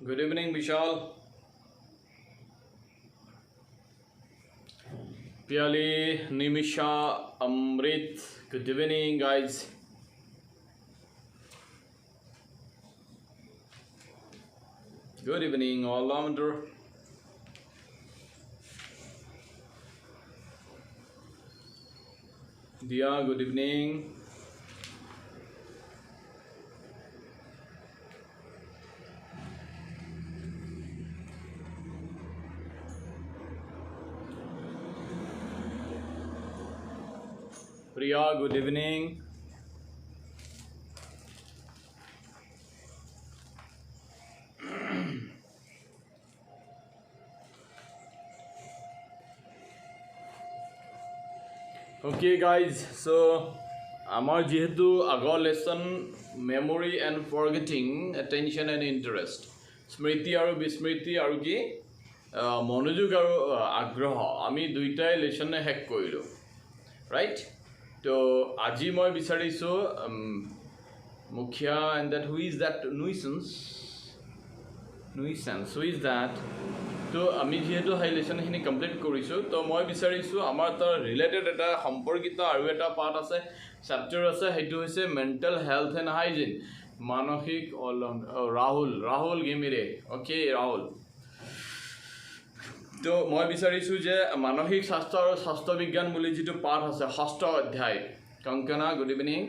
Good evening, Vishal. Piali, Nimisha, Amrit. Good evening, guys. Good evening, all under. Dia, good evening. Priya, good evening. Okay, guys. So, our jehetu agor lesson memory and forgetting, attention and interest. Smriti aru bismriti aru ki monojog aru agroha. Ami duitai lesson e hek koilo. Right? So, aji moi bisariso Mukhya, and that who is that nuisance? Nuisance. Who is that? তো আমি যেহেতু হাই লেসনখিনি complete কৰিছোঁ তো মই বিচাৰিছোঁ আমাৰ তাৰ related এটা সম্পৰ্কিত আৰু এটা পাৰ্ট আছে চেপ্টাৰ আছে সেইটো হৈছে মেণ্টেল হেল্থ এণ্ড হাইজিন মানসিক ৰাহুল গেমিৰে অ'কে ৰাহুল তো মই বিচাৰিছোঁ যে মানসিক স্বাস্থ্য আৰু স্বাস্থ্য বিজ্ঞান বুলি যিটো পাঠ আছে ষষ্ঠ অধ্যায় কংকনা গুড ইভিনিং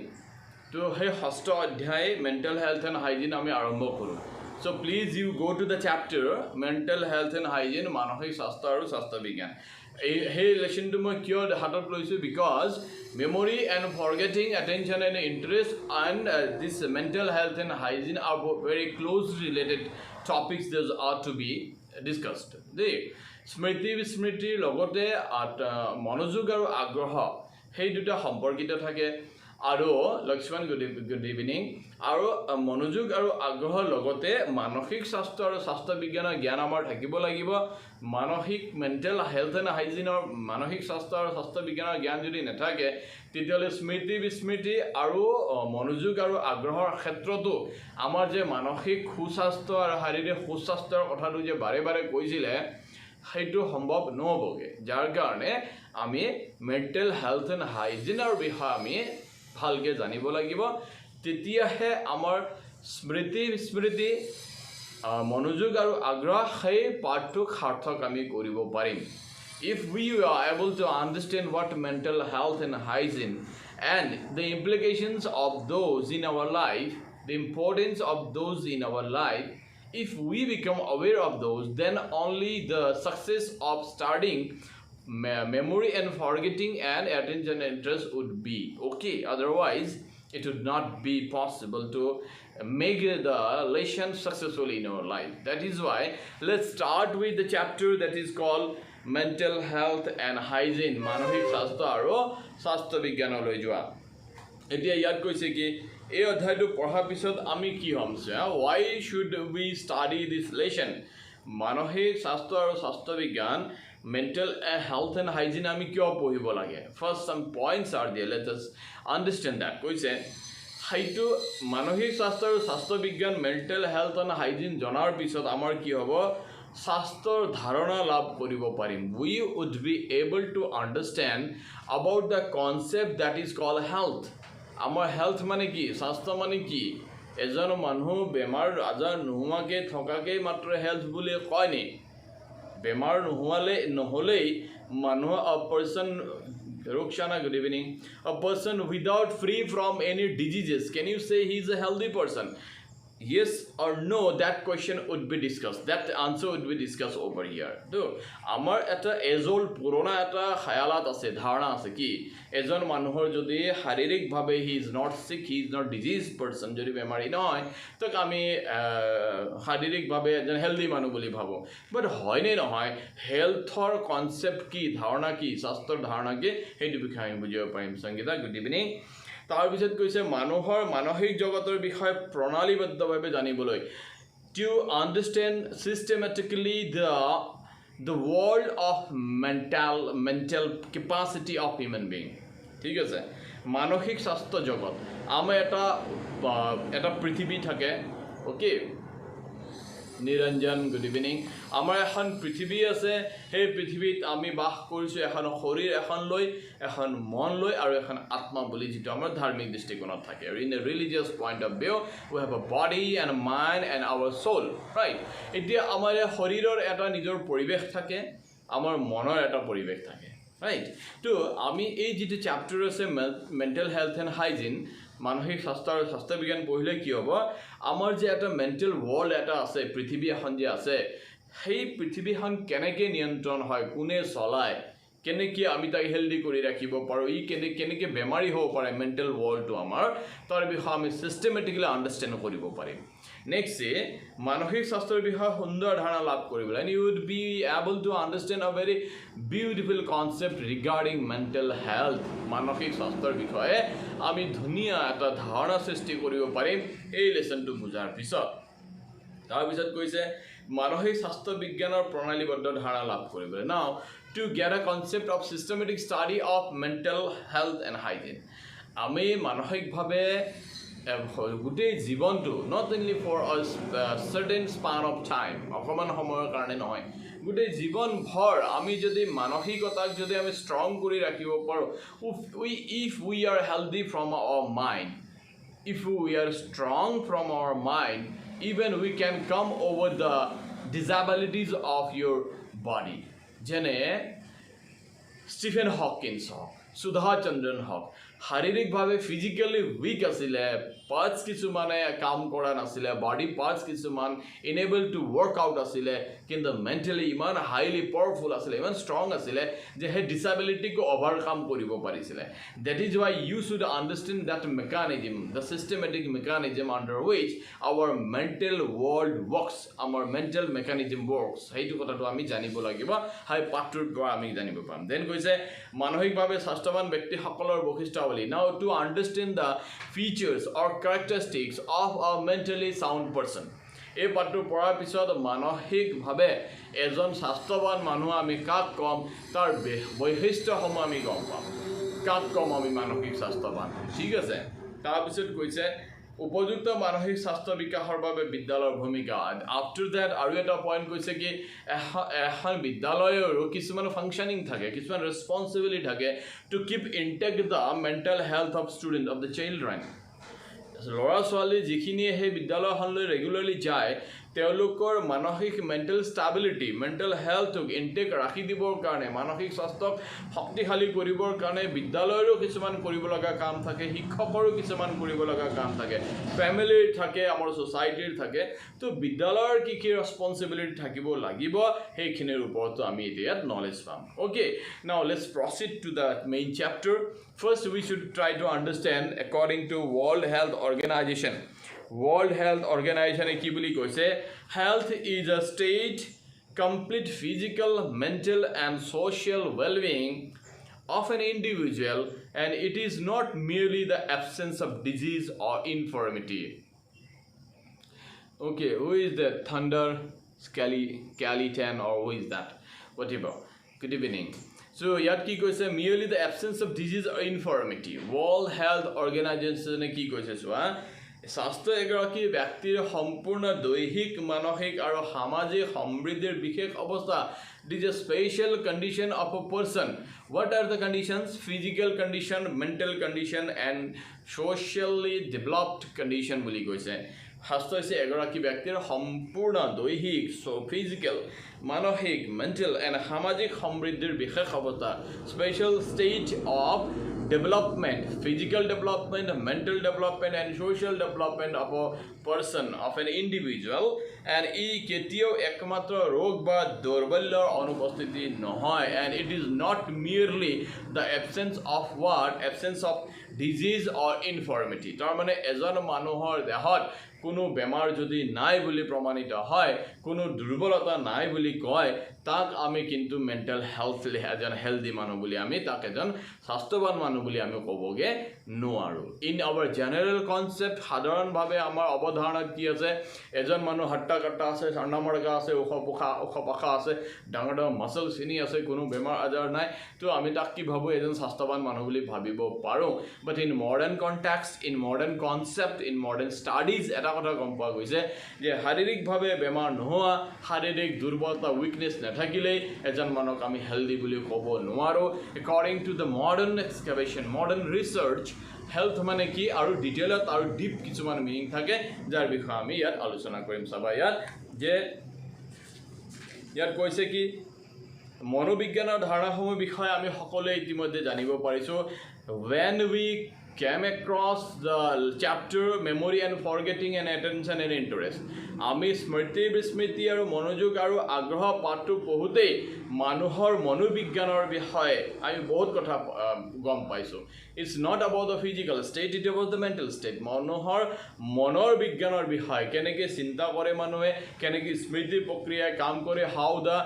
তো সেই ষষ্ঠ অধ্যায় মেণ্টেল হেল্থ এণ্ড হাইজিন আমি আৰম্ভ কৰোঁ So please you go to the chapter mental health and hygiene মানসিক স্বাস্থ্য আৰু স্বাস্থ্য বিজ্ঞান এই লেসনটো মই কিয় হাতত লৈছোঁ because memory and forgetting attention and interest and this mental health and hygiene are very closely related topics that are to be discussed the স্মৃতি বিস্মৃতিৰ লগতে মনোযোগ আৰু আগ্ৰহ সেই দুটা সম্পৰ্কিত থাকে আৰু লক্ষ্মণ গুড ইভিনিং আৰু মনোযোগ আৰু আগ্ৰহৰ লগতে মানসিক স্বাস্থ্য আৰু স্বাস্থ্য বিজ্ঞানৰ জ্ঞান আমাৰ থাকিব লাগিব মানসিক মেণ্টেল হেল্থ এণ্ড হাইজিনৰ মানসিক স্বাস্থ্য আৰু স্বাস্থ্য বিজ্ঞানৰ জ্ঞান যদি নাথাকে তেতিয়াহ'লে স্মৃতি বিস্মৃতি আৰু মনোযোগ আৰু আগ্ৰহৰ ক্ষেত্ৰতো আমাৰ যে মানসিক সুস্বাস্থ্য আৰু শাৰীৰিক সুস্বাস্থ্যৰ কথাটো যে বাৰে বাৰে কৈছিলে সেইটো সম্ভৱ নহ'বগে যাৰ কাৰণে আমি মেণ্টেল হেল্থ এণ্ড হাইজিনৰ বিষয়ে আমি ভালকে জানিব লাগিব তেতিয়াহে আমাৰ স্মৃতি বিস্মৃতি মনোযোগ আৰু আগ্ৰহ সেই পাঠটো সাৰ্থক আমি কৰিব পাৰিম if we are able to understand what mental health and hygiene and the implications of those in our life the importance of those in our life if we become aware of those then only the success of studying memory and forgetting and attention and interest would be okay otherwise it would not be possible to make the lesson successful in our life that is why let's start with the chapter that is called mental health and hygiene মানসিক স্বাস্থ্য আৰু স্বাস্থ্য বিজ্ঞানলৈ যোৱা এতিয়া ইয়াত কৈছে কি এই অধ্যায়টো পঢ়াৰ পিছত আমি কি হ'ম why should we study this lesson মানসিক স্বাস্থ্য আৰু স্বাস্থ্য বিজ্ঞান mental health and hygiene আমি কিয় পঢ়িব লাগে first some points are there let us understand that কৈছে হাইটো মানসিক স্বাস্থ্য আৰু স্বাস্থ্য বিজ্ঞান mental health and hygiene জনাৰ পিছত আমাৰ কি হ'ব স্বাস্থ্যৰ ধাৰণা লাভ কৰিব পাৰিম we would be able to understand about the concept that is called health আমাৰ health মানে কি স্বাস্থ্য মানে কি এজন মানুহ বেমাৰ আজাৰ নোহোৱাকৈ থকাকৈ মাত্ৰ health বুলি কয় নি বেমাৰ নহলেই মানুহ a person Rukshana good evening a person without free from any diseases can you say he is a healthy person yes or no that question would be discussed that answer would be discussed over here তো আমাৰ এটা এজল পুৰণা এটা খায়ালাত আছে ধাৰণা আছে কি এজন মানুহৰ যদি শাৰীৰিকভাৱে he is not sick he is not diseased person যদি বেমাৰী নহয় তো আমি শাৰীৰিকভাৱে এজন হেলদি মানুহ বুলি ভাবো বাট হয় নে নহয় হেলথৰ কনসেপ্ট কি ধাৰণা কি স্বাস্থ্যৰ ধাৰণা কি সেইটো বিষয়ে আমি বুজিব পাৰিম সংগীতা গুড ইভিনিং তাৰ পিছত কৈছে মানুহৰ মানসিক জগতৰ বিষয়ে প্ৰণালীবদ্ধভাৱে জানিবলৈ to understand systematically the world of mental capacity of human being ঠিক আছে মানসিক স্বাস্থ্য জগত আমাৰ এটা পৃথিৱী থাকে ওকে নিৰঞ্জন গুড ইভিনিং আমাৰ এখন পৃথিৱী আছে সেই পৃথিৱীত আমি বাস কৰিছোঁ এখন শৰীৰ এখন লৈ এখন মন লৈ আৰু এখন আত্মা বুলি যিটো আমাৰ ধাৰ্মিক দৃষ্টিকোণত থাকে আৰু in a religious point of view we have a body and mind and our soul right এতিয়া আমাৰ শৰীৰৰ এটা নিজৰ পৰিৱেশ থাকে আমাৰ মনৰ এটা পৰিৱেশ থাকে ৰাইট তো আমি এই যিটো চেপ্টাৰ আছে মেণ্টেল হেল্থ এণ্ড হাইজিন মানসিক স্বাস্থ্য আৰু স্বাস্থ্য বিজ্ঞান পঢ়িলে কি হ'ব আমাৰ যে এটা মেণ্টেল ৱৰ্ল্ড এটা আছে পৃথিৱী এখন যে আছে সেই পৃথিৱীখন কেনেকৈ নিয়ন্ত্ৰণ হয় কোনে চলায় কেনেকৈ আমি তাক হেল্ডি কৰি ৰাখিব পাৰোঁ ই কেনেকৈ বেমাৰী হ'ব পাৰে মেণ্টেল ৱৰ্ল্ডটো আমাৰ তাৰ বিষয়ে আমি ছিষ্টেমেটিকেলি আণ্ডাৰষ্টেণ্ড কৰিব পাৰিম নেক্সটে মানসিক স্বাস্থ্যৰ বিষয়ে সুন্দৰ ধাৰণা লাভ কৰিবলৈ and you would be able to understand a very beautiful concept regarding mental health মানসিক স্বাস্থ্যৰ বিষয়ে আমি ধুনীয়া এটা ধাৰণা সৃষ্টি কৰিব পাৰিম এই লেচনটো বুজাৰ পিছত তাৰপিছত কৈছে মানসিক স্বাস্থ্য বিজ্ঞানৰ প্ৰণালীবদ্ধ ধাৰণা লাভ কৰিবলৈ নাও to get a concept of systematic study of mental health and hygiene আমি মানসিকভাৱে গোটেই জীৱনটো not only for a certain span of time অকমান সময়ৰ কাৰণে নহয় গোটেই জীৱন ভৰ আমি যদি মানসিকতাক যদি আমি ষ্ট্ৰং কৰি ৰাখিব পাৰোঁ if we are healthy from our mind if we are strong from our mind even we can come over the disabilities of your body যেনে ষ্টিফেন হকিন্স হওক সুধা চন্দ্ৰন হওক শাৰীৰিকভাৱে ফিজিকেলি উইক আছিলে পাৰ্টছ কিছুমানে কাম কৰা নাছিলে বডি পাৰ্টছ কিছুমান ইনেবল টু ৱৰ্ক আউট আছিলে কিন্তু মেণ্টেলি ইমান হাইলি পাৱাৰফুল আছিলে ইমান ষ্ট্ৰং আছিলে যে সেই ডিছএবিলিটিকো অভাৰকাম কৰিব পাৰিছিলে that is why you should understand that mechanism the systematic mechanism under which our mental world works আমাৰ মেণ্টেল মেকানিজম ৱৰ্কছ সেইটো কথাটো আমি জানিব লাগিব সেই পাঠটোৰ পৰা আমি জানিব পাম দেন কৈছে মানসিকভাৱে স্বাস্থ্যৱান ব্যক্তিসকলৰ বৈশিষ্ট্য now to understand the features or characteristics of a mentally sound person এই পাঠটো পঢ়াৰ পিছত মানসিকভাৱে এজন স্বাস্থ্যৱান মানুহ আমি কাক কম তাৰ বৈশিষ্ট্যসমূহ আমি গম পাম কাক কম আমি মানসিক স্বাস্থ্যৱান ঠিক আছে তাৰপিছত কৈছে উপযুক্ত মানসিক স্বাস্থ্য বিকাশৰ বাবে বিদ্যালয়ৰ ভূমিকা আফটাৰ দ্যাট আৰু এটা পইণ্ট কৈছে কি এখন বিদ্যালয়ৰো কিছুমান ফাংচনিং থাকে কিছুমান ৰেছপনচিবিলিটি থাকে to keep intact the mental health of student of the children ল'ৰা ছোৱালী যিখিনিয়ে সেই বিদ্যালয়খনলৈ ৰেগুলাৰলি যায় তেওঁলোকৰ মানসিক মেণ্টেল ষ্টেবিলিটি মেণ্টেল হেল্থক ইনটেক ৰাখি দিবৰ কাৰণে মানসিক স্বাস্থ্যক শক্তিশালী কৰিবৰ কাৰণে বিদ্যালয়ৰো কিছুমান কৰিব লগা কাম থাকে শিক্ষকৰো কিছুমান কৰিব লগা কাম থাকে ফেমিলিৰ থাকে আমাৰ ছ'চাইটিৰ থাকে তো বিদ্যালয়ৰ কি কি ৰেছপনচিবিলিটি থাকিব লাগিব সেইখিনিৰ ওপৰতো আমি এতিয়া নলেজ পাম অ'কে নাও let's proceed to the main chapter first we should try to understand according to world health organisation World Health Organization কি বুলি কৈছে health is a state complete physical mental and social well-being of an individual and it is not merely the absence of disease or infirmity okay who is the Thunder Skeleton or who is that whatever good evening so ইয়াত কি কৈছে merely the absence of disease or infirmity World Health Organization কি কৈছে চোৱা স্বাস্থ্য এগৰাকী ব্যক্তিৰ সম্পূৰ্ণ দৈহিক মানসিক আৰু সামাজিক সমৃদ্ধিৰ বিশেষ অৱস্থা these A special condition of a person what are the conditions physical condition mental condition and socially developed condition বুলি কৈছে স্বাস্থ্য হৈছে এগৰাকী ব্যক্তিৰ সম্পূৰ্ণ দৈহিক ফিজিকেল মানসিক মেণ্টেল এণ্ড সামাজিক সমৃদ্ধিৰ বিশেষ অৱস্থা special stage of development physical development mental development and social development of a person of an individual and ই কেতিয়াও একমাত্ৰ ৰোগ বা দুৰ্বলৰ অনুপস্থিতি নহয় and it is not merely the absence of disease or infirmity তাৰ মানে এজন মানুহৰ দেহত কোনো বেমাৰ যদি নাই বুলি প্ৰমাণিত হয় কোনো দুৰ্বলতা নাই বুলি কয় তাক আমি কিন্তু মেণ্টেল হেল্থ এজন হেল্ডি মানুহ বুলি আমি তাক এজন স্বাস্থ্যৱান মানুহ বুলি আমি ক'বগে নোৱাৰোঁ ইন আৱাৰ জেনেৰেল কনচেপ্ট সাধাৰণভাৱে আমাৰ অৱধাৰণাত কি আছে এজন মানুহ হাট্টা কাট্টা আছে ঠাণ্ডা মৰগা আছে ওখ পাখা আছে ডাঙৰ ডাঙৰ মাচলখিনি আছে কোনো বেমাৰ আজাৰ নাই তো আমি তাক কি ভাবোঁ এজন স্বাস্থ্যৱান মানুহ বুলি ভাবিব পাৰোঁ but in modern context in modern concept in modern studies এটা কথা গম পোৱা গৈছে যে শাৰীৰিকভাৱে বেমাৰ নোহোৱা শাৰীৰিক দুৰ্বলতা উইকনেছ নাথাকিলেই এজন মানুহক আমি হেল্ডি বুলি ক'ব নোৱাৰোঁ according to the modern excavation modern research health মানে কি আৰু ডিটেইলত আৰু ডিপ কিছুমান মিনিং থাকে যাৰ বিষয়ে আমি ইয়াত আলোচনা কৰিম চাবা ইয়াত কৈছে কি মনোবিজ্ঞানৰ ধাৰণাসমূহ বিষয়ে আমি সকলোৱে ইতিমধ্যে জানিব পাৰিছোঁ when we came across the chapter memory and forgetting and attention and interest আমি স্মৃতি বিস্মৃতি আৰু মনোযোগ আৰু আগ্ৰহ পাঠটো পঢ়োঁতেই মানুহৰ মনোবিজ্ঞানৰ বিষয়ে আমি বহুত কথা গম পাইছোঁ it's not about the physical state it about the mental state মানুহৰ মনৰ বিজ্ঞানৰ বিষয়ে কেনেকৈ চিন্তা কৰে মানুহে কেনেকৈ স্মৃতি প্ৰক্ৰিয়াই কাম কৰে হাউ দ্য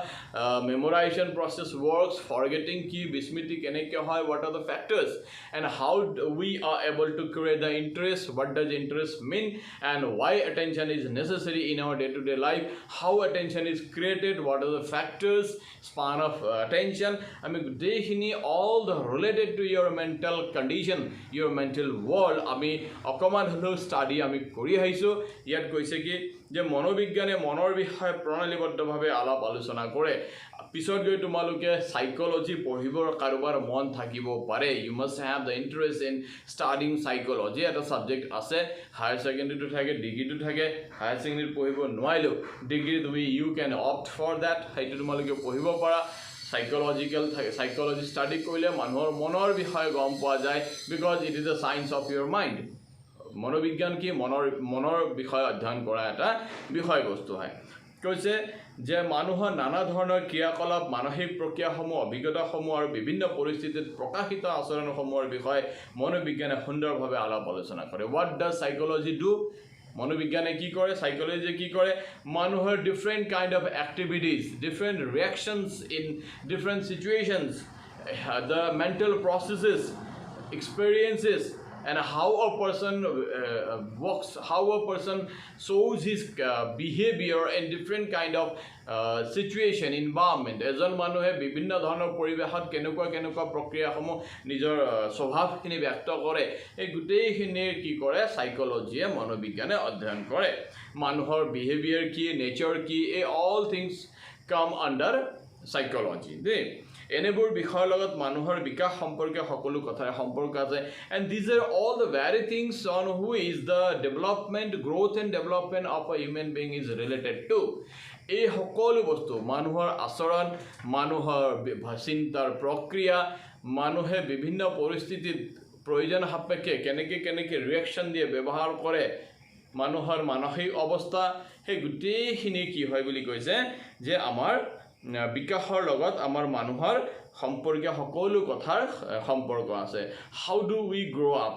মেমৰাইজেশ্যন প্ৰচেছ ৱৰ্কছ ফৰগেটিং কি বিস্মৃতি কেনেকৈ হয় what are the factors and how we are able to create the interest what does interest mean and why attention is necessary in our day-to-day life how attention is created what are the factors span of attention I mean dekhini all the related to your mental condition your mental world ami okoman holo study ami kori haisu yat koise ki je monobigyane monor bishoy pranaliboddo alap alochona kore পিছত গৈ তোমালোকে psychology পঢ়িবৰ কাৰোবাৰ মন থাকিব পাৰে you must have the interest in studying psychology এটা subject আছে হায়াৰ সেকেন্ডাৰীটো থাকে ডিগ্ৰীটো থাকে হায়াৰ সেকেন্ডাৰী পঢ়িব নোৱাৰিলেও ডিগ্ৰীত you can opt for that সেইটো তোমালোকে পঢ়িব পাৰা সাইকোলজি ষ্টাডি কৰিলে মানুহৰ মনৰ বিষয়ে গম পোৱা যায় because it is the science of Euro mind মনোবিজ্ঞান কি মনৰ বিষয়ে অধ্যয়ন কৰা এটা বিষয়বস্তু হয় কৈছে যে মানুহৰ নানা ধৰণৰ ক্ৰিয়াকলাপ মানসিক প্ৰক্ৰিয়াসমূহ অভিজ্ঞতাসমূহ আৰু বিভিন্ন পৰিস্থিতিত প্ৰকাশিত আচৰণসমূহৰ বিষয়ে মনোবিজ্ঞানে সুন্দৰভাৱে আলাপ আলোচনা কৰে হোৱাট ডাজ সাইকোলজি ডু মনোবিজ্ঞানে কি কৰে সাইকোলজি কি কৰে মানুহৰ different kind of activities different reactions in different situations the mental processes experiences and how a person works how a person shows his behavior in different kind of situation environment ejon manuhe bibhinno dhoroner poribeshot kenukwa prokriya homo nijor swabhav khini byakto kore ei gutei khini ki kore psychology e monobigyane adhyan kore manuhor behavior ki nature ki all things come under psychology এনেবোৰ বিষয়ৰ লগত মানুহৰ বিকাশ সম্পৰ্কে সকলো কথাৰ সম্পৰ্ক আছে and these are all the very things on who is the development growth and development of a human being is related to এই সকলো বস্তু মানুহৰ আচৰণ মানুহৰ চিন্তাৰ প্ৰক্ৰিয়া মানুহে বিভিন্ন পৰিস্থিতিত প্ৰয়োজন সাপেক্ষে কেনেকৈ ৰিয়েকশ্যন দিয়ে ব্যৱহাৰ কৰে মানুহৰ মানসিক অৱস্থা সেই গোটেইখিনি কি হয় বুলি কৈছে যে আমাৰ বিকাশৰ লগত আমাৰ মানুহৰ সম্পৰ্কীয় সকলো কথাৰ সম্পৰ্ক আছে হাউ ডু উই গ্ৰো আপ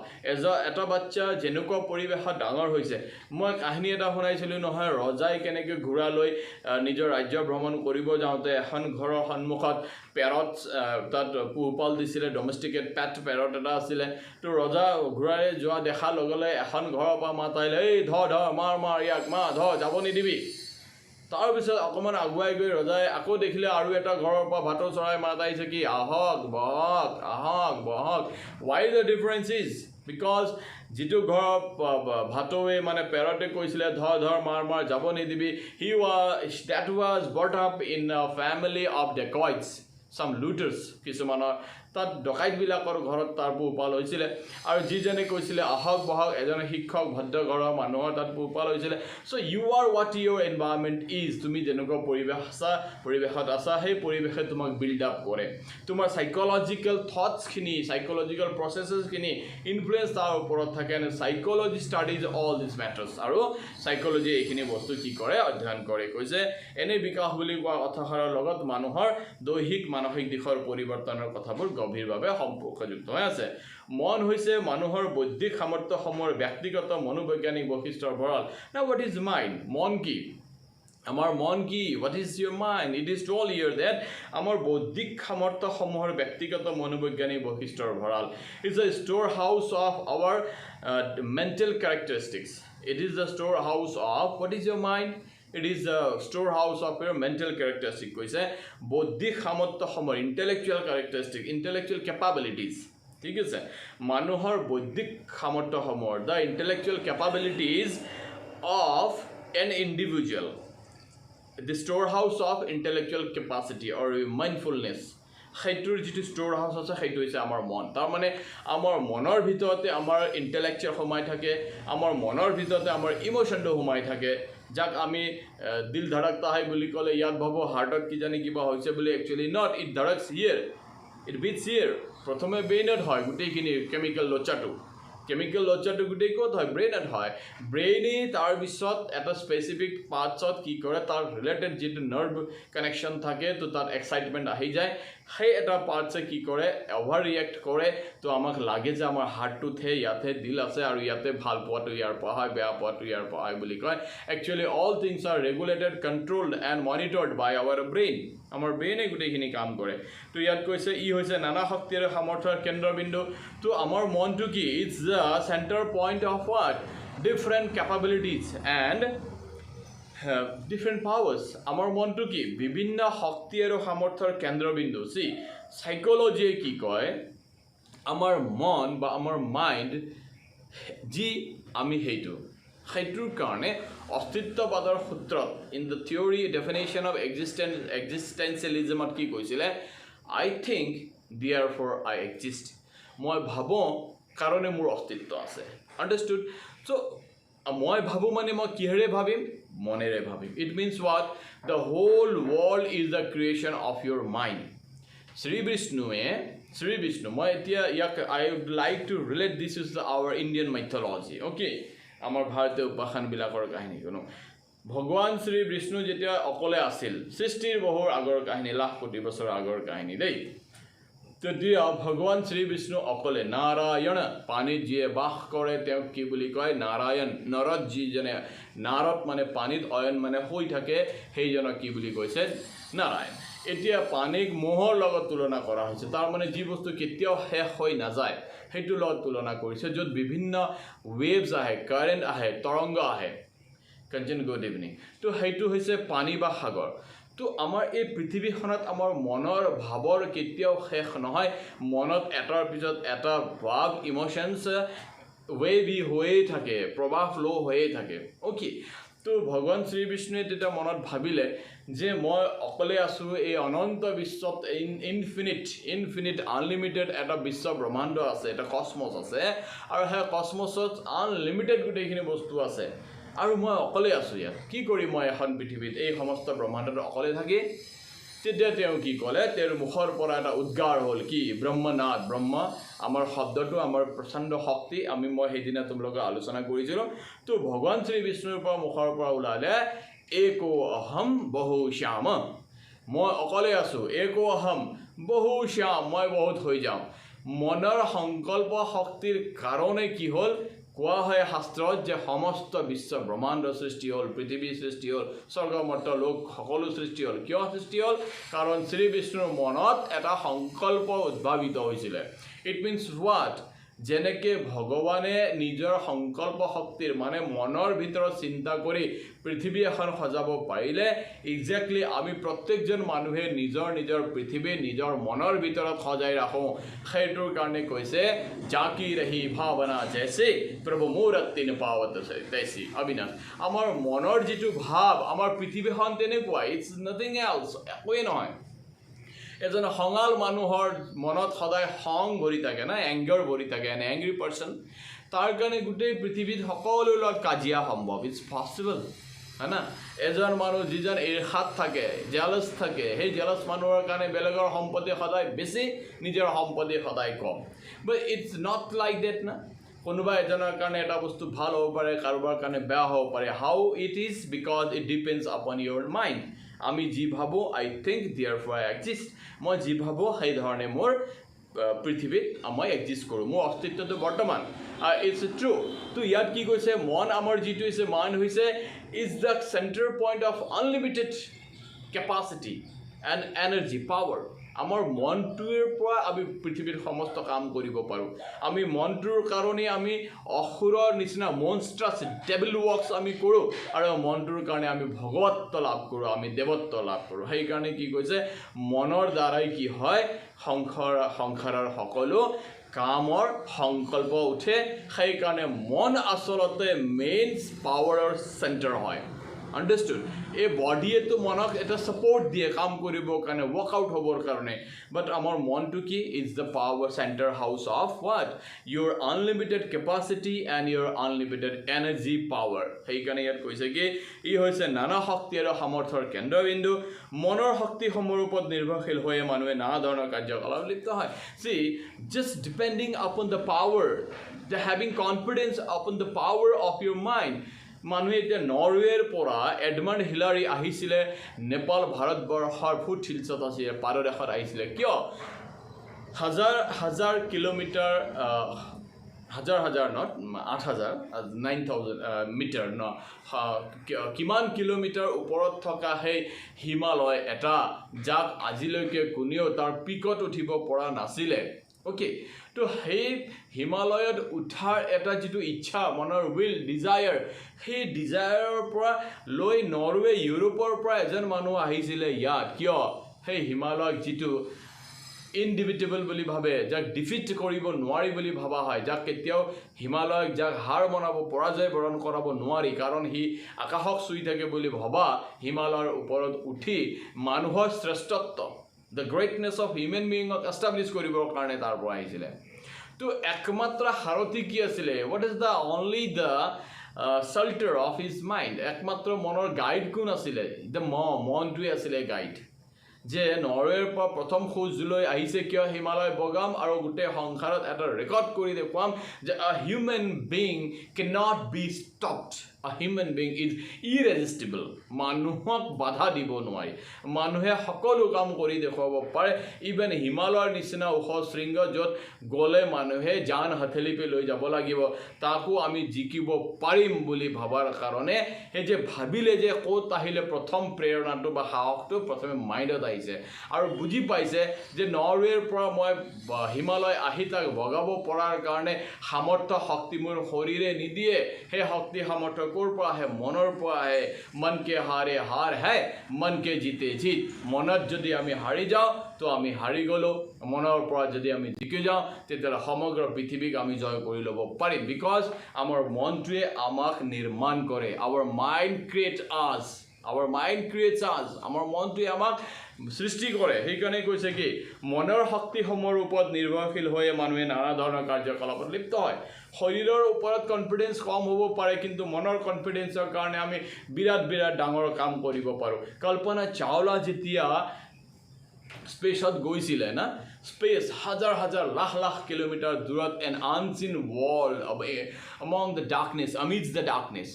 এটা বাচ্চা যেনেকুৱা পৰিৱেশত ডাঙৰ হৈছে মই কাহিনী এটা শুনাইছিলোঁ নহয় ৰজাই কেনেকৈ ঘোঁৰা লৈ নিজৰ ৰাজ্য ভ্ৰমণ কৰিব যাওঁতে এখন ঘৰৰ সন্মুখত পেৰট তাত পোহপাল দিছিলে ডমেষ্টিকেট পেট পেৰট এটা আছিলে তো ৰজা ঘোঁৰাৰে যোৱা দেখা লগে এখন ঘৰৰ পৰা মাত আহিলে এই ধৰ মাৰ ইয়াক মা ধৰ যাব নিদিবি তাৰপিছত অকণমান আগুৱাই গৈ ৰজাই আকৌ দেখিলে আৰু এটা ঘৰৰ পৰা ভাটৌ চৰাই মাত আহিছে কি আহক বহক why the difference is because যিটো ঘৰৰ ভাটৌৱে মানে পেৰটে কৈছিলে ধৰ মাৰ যাব নিদিবি that was brought up in a family of dacoits some looters কিছুমানৰ তাত ডকাইতবিলাকৰ ঘৰত তাৰ পোহপাল হৈছিলে আৰু যিজনে কৈছিলে আহক বহক এজন শিক্ষক ভদ্ৰ ঘৰৰ মানুহৰ তাত পোহপাল হৈছিলে so' you are what your environment is তুমি যেনেকুৱা পৰিৱেশত আছা সেই পৰিৱেশে তোমাক বিল্ড আপ কৰে তোমাৰ চাইক'লজিকেল থটছখিনি চাইক'লজিকেল প্ৰচেছেছখিনি ইনফ্লুৱেঞ্চ তাৰ ওপৰত থাকে and psychology studies all this matters আৰু চাইক'লজি এইখিনি বস্তু কি কৰে অধ্যয়ন কৰে কৈছে এনে বিকাশ বুলি কোৱা কথাষাৰৰ লগত মানুহৰ দৈহিক মানসিক দিশৰ পৰিৱৰ্তনৰ কথাবোৰ গভীৰভাৱে সম্পৰ্কযুক্ত হৈ আছে মন হৈছে মানুহৰ বৌদ্ধিক সামৰ্থ্যসমূহৰ ব্যক্তিগত মনোবৈজ্ঞানিক বৈশিষ্ট্যৰ ভঁৰাল না হোৱাট ইজ মাইণ্ড মন কি আমাৰ মন কি what is your mind it is tell your that আমাৰ বৌদ্ধিক সামৰ্থ্যসমূহৰ ব্যক্তিগত মনোবৈজ্ঞানিক বৈশিষ্ট্যৰ ভঁৰাল is a store house of our mental characteristics it is the store house of what is your mind It is the storehouse of your mental characteristic. কৈছে বৌদ্ধিক সামৰ্থ্যসমূহ intellectual characteristic, intellectual capabilities. ঠিক আছে মানুহৰ বৌদ্ধিক সামৰ্থ্যসমূহ the intellectual capabilities of an individual, the storehouse of intellectual capacity or mindfulness. সেইটোৰ যিটো store house আছে সেইটো হৈছে আমাৰ মন তাৰমানে আমাৰ মনৰ ভিতৰতে আমাৰ ইণ্টেলেক্টুৱেল সোমাই থাকে আমাৰ মনৰ ভিতৰতে আমাৰ ইমোশ্যনটো সোমাই থাকে যাক আমি দিল ধড়কতা হয় বুলি ক'লে ইয়াত ভাবো হাৰ্টত কি জানি কিবা হৈছে বুলি একচুৱেলি নট ইট ধড়কছ হিয়াৰ ইট বিটছ হিয়াৰ প্ৰথমে ব্ৰেইনত হয় গোটেইখিনি কেমিকেল লজ্জাটো গোটেই ক'ত হয় ব্ৰেইনত হয় ব্ৰেইনে তাৰপিছত এটা স্পেচিফিক পাৰ্টছত কি কৰে তাৰ ৰিলেটেড যিটো নাৰ্ভ কানেকশ্যন থাকে তো তাত এক্সাইটমেণ্ট আহি যায় সেই এটা পাৰ্টছে কি কৰে অভাৰ ৰিয়েক্ট কৰে তো আমাক লাগে যে আমাৰ হাৰ্টটোতহে ইয়াতে দিল আছে আৰু ইয়াতে ভাল পোৱাটো ইয়াৰ পৰা হয় বেয়া পোৱাটো ইয়াৰ পৰা হয় বুলি কয় actually all things are regulated controlled and monitored by our brain আমাৰ ব্ৰেইনে গোটেইখিনি কাম কৰে তো ইয়াত কৈছে ই হৈছে নানা শক্তি আৰু সামৰ্থ্যৰ কেন্দ্ৰবিন্দু তো আমাৰ মনটো কি it's the centre point of what different capabilities and different powers আমাৰ মনটো কি বিভিন্ন শক্তি আৰু সামৰ্থ্যৰ কেন্দ্ৰবিন্দু চি চাইক'লজিয়ে কি কয় আমাৰ মন বা আমাৰ মাইণ্ড যি আমি সেইটোৰ কাৰণে অস্তিত্ববাদৰ সূত্ৰত in the theory definition of এক্সিষ্টেঞ্চিয়েলিজমত কি কৈছিলে I think therefore I exist মই ভাবোঁ কাৰণে মোৰ অস্তিত্ব আছে আণ্ডাৰষ্টুড চ' মই ভাবোঁ মানে মই কিহেৰে ভাবিম মনেৰে ভাবিম it means what the whole world is the creation of your mind Shri Vishnu মই এতিয়া ইয়াক I would like to relate this is our Indian mythology okay আমাৰ ভাৰতীয় উপাসনাবিলাকৰ কাহিনী কোনো ভগৱান শ্ৰী বিষ্ণু যেতিয়া অকলে আছিল সৃষ্টিৰ বহুৰ আগৰ কাহিনী লাখ কোটি বছৰ আগৰ কাহিনী দেই তেতিয়া ভগৱান শ্ৰী বিষ্ণু অকলে নাৰায়ণ পানীত যিয়ে বাস কৰে তেওঁক কি বুলি কয় নাৰায়ণ নৰত যিজনে নাৰত মানে পানীত অয়ন মানে শুই থাকে সেইজনক কি বুলি কৈছে নাৰায়ণ এতিয়া পানীক মহৰ লগত তুলনা কৰা হৈছে তাৰমানে যি বস্তু কেতিয়াও শেষ হৈ নাযায় সেইটোৰ লগত তুলনা কৰিছে য'ত বিভিন্ন ৱেভছ আহে কাৰেণ্ট আহে তৰংগ আহে কাঞ্চন গুড ইভিনিং তো সেইটো হৈছে পানী বা সাগৰ তো আমাৰ এই পৃথিৱীখনত আমাৰ মনৰ ভাৱৰ কেতিয়াও শেষ নহয় মনত এটাৰ পিছত এটা ভাৱ ইম'শ্যনছ ৱেভি হৈয়ে থাকে প্ৰবাহ ফ্ল' হৈয়ে থাকে অ'কে তো ভগৱান শ্ৰী বিষ্ণুৱে তেতিয়া মনত ভাবিলে যে মই অকলে আছোঁ এই অনন্ত বিশ্বত ইনফিনিট আনলিমিটেড এটা বিশ্ব ব্ৰহ্মাণ্ড আছে এটা কসমছ আছে আৰু সেই কসমছত আনলিমিটেড গোটেইখিনি বস্তু আছে আৰু মই অকলে আছোঁ ইয়াত কি কৰিম মই এখন পৃথিৱীত এই সমস্ত ব্ৰহ্মাণ্ডত অকলে থাকি তেতিয়া তেওঁ কি ক'লে তেওঁৰ মুখৰ পৰা এটা উদ্গাৰ হ'ল কি ব্ৰহ্মনাথ ব্ৰহ্ম আমাৰ শব্দটো আমাৰ প্ৰচণ্ড শক্তি মই সেইদিনা তোমালোকে আলোচনা কৰিছিলোঁ তো ভগৱান শ্ৰী বিষ্ণুৰ পৰা মুখৰ পৰা ওলালে একো অহম বহু শ্যাম মই অকলে আছোঁ একো অহম বহু শ্যাম মই বহুত হৈ যাওঁ মনৰ সংকল্প শক্তিৰ কাৰণে কি হ'ল কোৱা হয় শাস্ত্ৰত যে সমস্ত বিশ্ব ব্ৰহ্মাণ্ড সৃষ্টি হ'ল পৃথিৱী সৃষ্টি হ'ল স্বৰ্গমৰ্ত লোক সকলো সৃষ্টি হ'ল কিয় সৃষ্টি হ'ল কাৰণ শ্ৰী বিষ্ণুৰ মনত এটা সংকল্প উদ্ভাৱিত হৈছিলে ইট মিনছ হোৱাট যেনেকৈ ভগৱানে নিজৰ সংকল্প শক্তিৰ মানে মনৰ ভিতৰত চিন্তা কৰি পৃথিৱী এখন সজাব পাৰিলে একজেক্টলি আমি প্ৰত্যেকজন মানুহে নিজৰ পৃথিৱী নিজৰ মনৰ ভিতৰত সজাই ৰাখোঁ সেইটোৰ কাৰণে কৈছে জাকি ৰহি ভাৱনা জেছে প্ৰভু মূৰত্তিন পাৱত তেছি অবিনাশ আমাৰ মনৰ যিটো ভাৱ আমাৰ পৃথিৱীখন তেনেকুৱা ইটছ নাথিং এলছ একোৱেই নহয় এজন খঙাল মানুহৰ মনত সদায় খং ভৰি থাকে না এংগাৰ ভৰি থাকে এন এংগ্ৰি পাৰ্চন তাৰ কাৰণে গোটেই পৃথিৱীত সকলোৰ লগত কাজিয়া সম্ভৱ ইটছ পচিবল হয় না এজন মানুহ যিজন ঈৰ্ষাত থাকে জেলাছ থাকে সেই জেলাছ মানুহৰ কাৰণে বেলেগৰ সম্পত্তি সদায় বেছি নিজৰ সম্পত্তি সদায় কম but it's not like that না কোনোবা এজনৰ কাৰণে এটা বস্তু ভাল হ'ব পাৰে কাৰোবাৰ কাৰণে বেয়া হ'ব পাৰে how it is because it depends আপন ইয়'ৰ মাইণ্ড আমি যি ভাবোঁ আই think therefore I exist মই যি ভাবোঁ সেইধৰণে মোৰ পৃথিৱীত মই এক্সিষ্ট কৰোঁ মোৰ অস্তিত্বটো বৰ্তমান ইটছ ট্ৰু তো ইয়াত কি কৈছে মন আমাৰ যিটো হৈছে মাইণ্ড হৈছে is the centre point of unlimited capacity and energy power আমাৰ মনটোৰ পৰা আমি পৃথিৱীৰ সমস্ত কাম কৰিব পাৰোঁ আমি মনটোৰ কাৰণে আমি অসুৰৰ নিচিনা মনষ্ট্ৰাছ ডেভিল ৱৰ্কছ আমি কৰোঁ আৰু মনটোৰ কাৰণে আমি ভগৱত্ব লাভ কৰোঁ আমি দেৱত্ব লাভ কৰোঁ সেইকাৰণে কি কৈছে মনৰ দ্বাৰাই কি হয় সংসাৰৰ সকলো কামৰ সংকল্প উঠে সেইকাৰণে মন আচলতে মেইন পাৱাৰৰ চেণ্টাৰ হয় আণ্ডাৰষ্টুড এই বডিয়েতো মনক এটা ছাপোৰ্ট দিয়ে কাম কৰিবৰ কাৰণে ৱৰ্কআউট হ'বৰ কাৰণে বাট আমাৰ মনটো কি is the power centre house of what Euro unlimited capacity and Euro unlimited energy power সেইকাৰণে ইয়াত কৈছে কি ই হৈছে নানা শক্তি আৰু সামৰ্থ্যৰ কেন্দ্ৰবিন্দু মনৰ শক্তিসমূহৰ ওপৰত নিৰ্ভৰশীল হৈ মানুহে নানা ধৰণৰ কাৰ্যকলাপ লিপ্ত হয় C just depending upon the power the having confidence upon the power of Euro mind মানুহে এতিয়া নৰৱেৰ পৰা এডমাণ্ড হিলাৰী আহিছিলে নেপাল ভাৰতবৰ্ষৰ ফুট হিলছত আছিলে পাৰদেশত আহিছিলে কিয় হাজাৰ কিলোমিটাৰ হাজাৰ নট 9,000 মিটাৰ ন কিমান কিলোমিটাৰ ওপৰত থকা সেই হিমালয় এটা যাক আজিলৈকে কোনেও তাৰ পিকত উঠিব পৰা নাছিলে অ'কে তো সেই হিমালয়ত উঠাৰ এটা যিটো ইচ্ছা মনৰ উইল ডিজায়াৰ সেই ডিজায়াৰৰ পৰা লৈ নৰৱে ইউৰোপৰ পৰা এজন মানুহ আহিছিলে ইয়াত কিয় সেই হিমালয়ক যিটো ইনডিভিটেবল বুলি ভাবে যাক ডিফিট কৰিব নোৱাৰি বুলি ভাবা হয় যাক কেতিয়াও হিমালয়ক যাক হাৰ মনাব পৰাজয় বৰণ কৰাব নোৱাৰি কাৰণ সি আকাশক চুই থাকে বুলি ভবা হিমালয়ৰ ওপৰত উঠি মানুহৰ শ্ৰেষ্ঠত্ব the greatness of human বিইঙক establish কৰিবৰ কাৰণে তাৰ পৰা আহিছিলে তো একমাত্ৰ সাৰথি কি আছিলে what is the only the shelter of his mind একমাত্ৰ মনৰ গাইড কোন আছিলে দ্য মনটোৱে আছিলে গাইড যে নৰৱেৰ পৰা প্ৰথম খোজ লৈ আহিছে কিয় হিমালয় বগাম আৰু গোটেই সংসাৰত এটা ৰেকৰ্ড কৰি দেখুৱাম যে a human being can not be stopped a human being is ইৰেজিষ্টিবল মানুহক বাধা দিব নোৱাৰি মানুহে সকলো কাম কৰি দেখুৱাব পাৰে ইভেন হিমালয়ৰ নিচিনা ওখ শৃংগ য'ত গ'লে মানুহে জান হাথেলিপে লৈ যাব লাগিব তাকো আমি জিকিব পাৰিম বুলি ভাবাৰ কাৰণে সেই যে ভাবিলে যে ক'ত আহিলে প্ৰথম প্ৰেৰণাটো বা সাহসটো প্ৰথমে মাইণ্ডত আহিছে আৰু বুজি পাইছে যে নৰৱেৰ পৰা মই হিমালয় আহি তাক বগাব পৰাৰ কাৰণে সামৰ্থ্য শক্তি মোৰ শৰীৰে নিদিয়ে সেই শক্তি সামৰ্থ্য ক'ৰ পৰা আহে মনৰ পৰা আহে মন কে হাৰে হাৰ হে মন কে জিতে জিত মনত যদি আমি হাৰি যাওঁ তো আমি হাৰি গ'লোঁ মনৰ পৰা যদি আমি জিকি যাওঁ তেতিয়াহ'লে সমগ্ৰ পৃথিৱীক আমি জয় কৰি ল'ব পাৰিম বিকজ আমাৰ মনটোৱে আমাক নিৰ্মাণ কৰে আৱাৰ মাইণ্ড ক্ৰিয়েট আছ our mind creates us আমাৰ মনটোৱে আমাক সৃষ্টি কৰে সেইকাৰণে কৈছে কি মনৰ শক্তিসমূহৰ ওপৰত নিৰ্ভৰশীল হৈ মানুহে নানা ধৰণৰ কাৰ্যকলাপত লিপ্ত হয় শৰীৰৰ ওপৰত কনফিডেন্স কম হ'ব পাৰে কিন্তু মনৰ কনফিডেন্সৰ কাৰণে আমি বিৰাট ডাঙৰ কাম কৰিব পাৰোঁ কল্পনা চাওলা যেতিয়া স্পেচত গৈছিলে না স্পেচ হাজাৰ লাখ কিলোমিটাৰ দূৰত N unseen world among the darkness amidst the darkness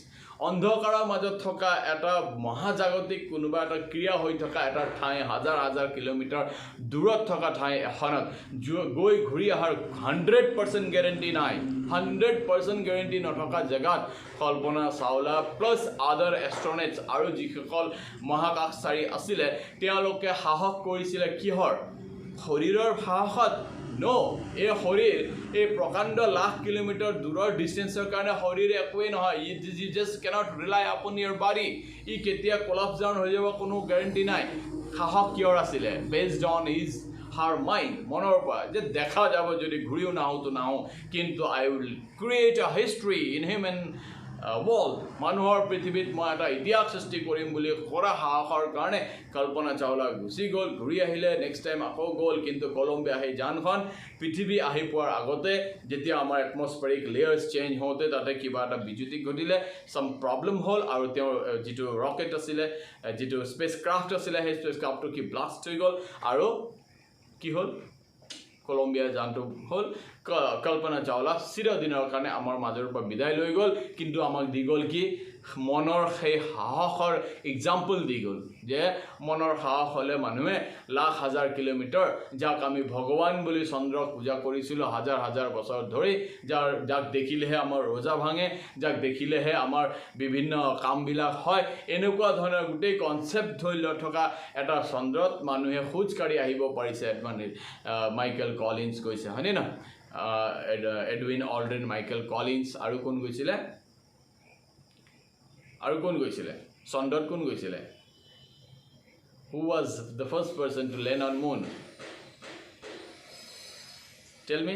অন্ধকাৰৰ মাজত থকা এটা মহাজাগতিক কোনোবা এটা ক্ৰিয়া হৈ থকা এটা ঠাই হাজাৰ কিলোমিটাৰ দূৰত থকা ঠাই এখনত গৈ ঘূৰি অহাৰ 100% গেৰেণ্টি নাই 100% গেৰেণ্টি নথকা জেগাত কল্পনা চাওলা প্লাছ আদাৰ এষ্ট্ৰনেটছ আৰু যিসকল মহাকাশচাৰী আছিলে তেওঁলোকে সাহস কৰিছিলে কিহৰ শৰীৰৰ সাহসত নো এই শৰীৰ এই প্ৰকাণ্ড লাখ কিলোমিটাৰ দূৰৰ ডিষ্টেন্সৰ কাৰণে শৰীৰ একোৱেই নহয় ইউ জাষ্ট কেনট ৰিলাই আপন ইয়ৰ বডি ই কেতিয়া কলাপছ ডাউন হৈ যাব কোনো গেৰেণ্টি নাই সাহস কিয়ৰ আছিলে based on is her mind মনৰ পৰা যে দেখা যাব যদি ঘূৰিও নাহোঁ কিন্তু আই উইল ক্ৰিয়েট আ হিষ্ট্ৰী ইন হিউমেন ৱৰ্ল্ড মানুহৰ পৃথিৱীত মই এটা ইতিহাস সৃষ্টি কৰিম বুলি কৰা সাহসৰ কাৰণে কল্পনা চাওলা গুচি গ'ল ঘূৰি আহিলে নেক্সট টাইম আকৌ গ'ল কিন্তু কলম্বিয়া সেই যানখন পৃথিৱী আহি পোৱাৰ আগতে যেতিয়া আমাৰ এটমস্ফেৰিক লেয়াৰ্ছ চেঞ্জ হওঁতে তাতে কিবা এটা বিজুতি ঘটিলে চাম প্ৰব্লেম হ'ল আৰু তেওঁৰ যিটো ৰকেট আছিলে যিটো স্পেচ ক্ৰাফ্ট আছিলে সেই স্পেচ ক্ৰাফ্টটো কি ব্লাষ্ট হৈ গ'ল আৰু কি হ'ল কলম্বিয়া যানটো হ'ল কল্পনা চাওলা চিৰদিনৰ কাৰণে আমাৰ মাজৰ পৰা বিদায় লৈ গ'ল কিন্তু আমাক দি গ'ল কি মনৰ সেই সাহসৰ এক্সাম্পল দি গ'ল যে মনৰ সাহস হ'লে মানুহে লাখ হাজাৰ কিলোমিটাৰ যাক আমি ভগৱান বুলি চন্দ্ৰক পূজা কৰিছিলোঁ হাজাৰ বছৰ ধৰি যাক দেখিলেহে আমাৰ ৰোজা ভাঙে যাক দেখিলেহে আমাৰ বিভিন্ন কামবিলাক হয় এনেকুৱা ধৰণৰ গোটেই কনচেপ্ট ধৰি লৈ থকা এটা চন্দ্ৰত মানুহে খোজ কাঢ়ি আহিব পাৰিছে মাইকেল কলিন্স কৈছে হয়নে নহয় এডউইন অলড্ৰিন মাইকেল কলিন্স আৰু কোন গৈছিলে চন্দ্ৰত কোন গৈছিলে who was the first person to land on moon tell me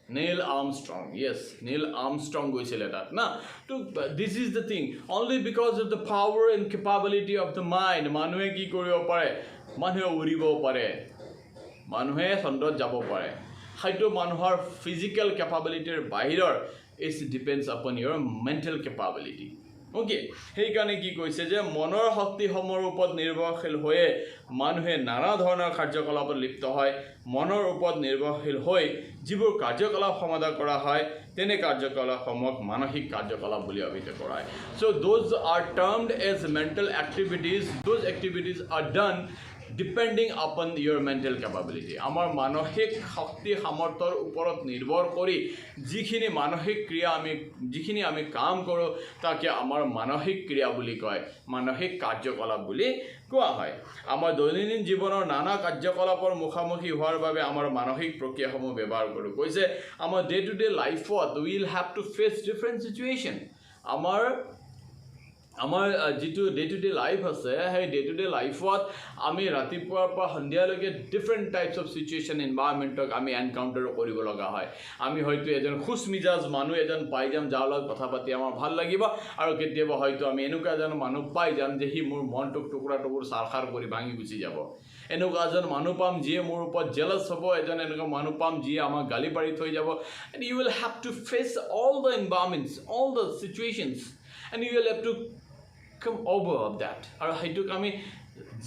Neil Armstrong, yes, Neil Armstrong গৈছিলে তাত না তো this is the thing, only because of the power and capability of the mind মানুহে কি কৰিব পাৰে মানুহে উৰিব পাৰে মানুহে চন্দ্ৰত যাব পাৰে সেইটো মানুহৰ ফিজিক্যাল ক্যাপাবিলিটিৰ বাহিৰৰ it depends upon your mental capability. Okay সেইকাৰণে কি কৈছে যে মনৰ শক্তি সমূহৰ ওপৰত নিৰ্ভৰশীল হৈ মানুহে নানা ধৰণৰ কাৰ্যকলাপত লিপ্ত হয় মনৰ ওপৰত নিৰ্ভৰশীল হৈ যিবোৰ কাৰ্যকলাপ সমাধা কৰা হয় তেনে কাৰ্যকলাপসমূহক মানসিক কাৰ্যকলাপ বুলি অভিহিত কৰা হয় so those are termed as mental activities those activities are done depending upon your mental capability আমাৰ মানসিক শক্তি সামৰ্থ্যৰ ওপৰত নিৰ্ভৰ কৰি যিখিনি মানসিক ক্ৰিয়া যিখিনি আমি কাম কৰো তাকে আমাৰ মানসিক ক্ৰিয়া বুলি কয় মানসিক কাৰ্যকলাপ বুলি কোৱা হয় আমাৰ দৈনন্দিন জীৱনৰ নানা কাৰ্যকলাপৰ মুখামুখি হোৱাৰ বাবে আমাৰ মানসিক প্ৰক্ৰিয়াসমূহ ব্যৱহাৰ কৰো কৈছে আমাৰ ডে টু ডে লাইফত we will have to face different situation আমাৰ যেটো ডে টু ডে লাইফ আছে সেই ডে টু ডে লাইফত আমি ৰাতিপুৱাৰ পৰা সন্ধিয়ালৈকে ডিফাৰেন্ট টাইপস অফ সিচুৱেশন এনভায়ৰনমেন্টক আমি এনকাউন্টাৰ কৰিব লগা হয় আমি হয়তো এজন খুশ মিজাজ মানুহ এজন পাই যাম যাৰ লগত কথা পাতি আমাৰ ভাল লাগিব আৰু কেতিয়াবা হয়তো আমি এনেকুৱা এজন মানুহ পাই যাম যে হি মোৰ মনটোক টুকুৰা টুকুৰ সাৰখাৰ কৰি ভাঙি গুচি যাব এনেকুৱা এজন মানুহ পাম যিয়ে মোৰ ওপৰত জেলাস হ'ব এজন এনেকুৱা মানুহ পাম যিয়ে আমাক গালি পাৰি থৈ যাব and you will have to face all the environments all the situations and you will have to come over of that আৰু হেতুক আমি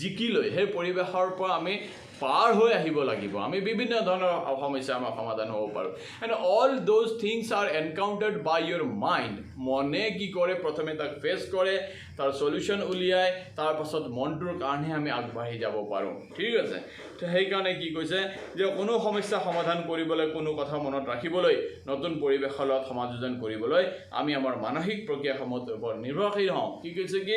জিকি লৈ হে পৰিবেশৰ পৰা আমি পাৰ হৈ আহিব লাগিব আমি বিভিন্ন ধৰণৰ সমস্যা আমাৰ সমাধান হ'ব পাৰো and all those things are encountered by your mind মনে কি কৰে প্ৰথমে তাক ফেস কৰে তাৰ সলিউশন উলিয়ায় তাৰ পাছত মনটোৰ কাৰণে আমি আগবাঢ়ি যাব পাৰো ঠিক আছে তো সেই কাৰণে কি কৈছে যে কোনো সমস্যা সমাধান কৰিবলৈ কোনো কথা মনত ৰাখিবলৈ নতুন পৰিবেশৰ লগত সমাযোজন কৰিবলৈ আমি আমাৰ মানসিক প্ৰক্ৰিয়াসমূহৰ ওপৰত নিৰ্ভৰশীল হওঁ কি কৈছে কি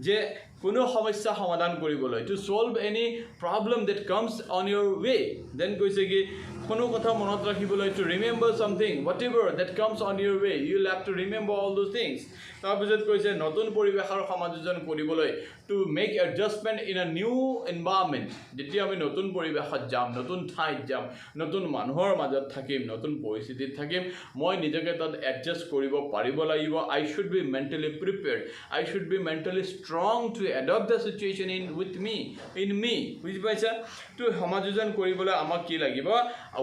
যে কোনো সমস্যা সমাধান কৰিবলৈ to solve any problem that comes on your way then কৈছে কি কোনো কথা মনত ৰাখিবলৈ to remember something whatever that comes on your way you will have to remember all those things তাৰ পিছত কৈছে নতুন পৰিবেশৰ সমাযোজন কৰিবলৈ to make adjustment in a new environment যেতিয়া আমি নতুন পৰিবেশত যাম নতুন ঠাইত যাম নতুন মানুহৰ মাজত থাকিম নতুন পৰিস্থিতিত থাকিম মই নিজকে তাত এডজাস্ট কৰিব পাৰিব লাগিব I should be mentally prepared I should be mentally strong to adopt the situation in me বুজি পাইছা তো সমাযোজন কৰিবলৈ আমাক কি লাগিব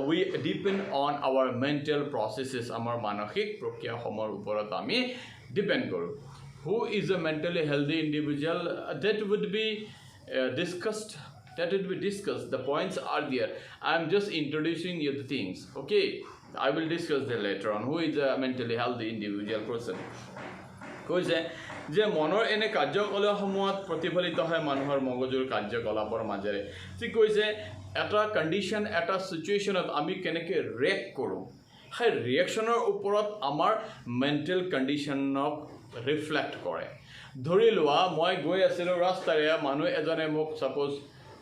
we depend on our mental processes আমাৰ মানসিক প্ৰক্ৰিয়াসমূহৰ ওপৰত আমি depend karo who is a mentally healthy individual that would be discussed the points are there I am just introducing you the things okay I will discuss that later on who is a mentally healthy individual person কৈছে যে মনৰ এনে কাৰ্যকলাপসমূহত প্ৰতিফলিত হয় মানুহৰ মগজুৰ কাৰ্যকলাপৰ মাজেৰে ঠিক কৈছে এটা কন্ডিশন এটা সিচুৱেশনত আমি কেনেকৈ ৰিয়েক্ট কৰো সেই ৰিয়েকচনৰ ওপৰত আমাৰ মেন্টাল কন্ডিশনক ৰিফ্লেক্ট কৰে ধৰি লোৱা মই গৈ আছিলো ৰাস্তাৰে মানুহ এজনে মোক সাপোজ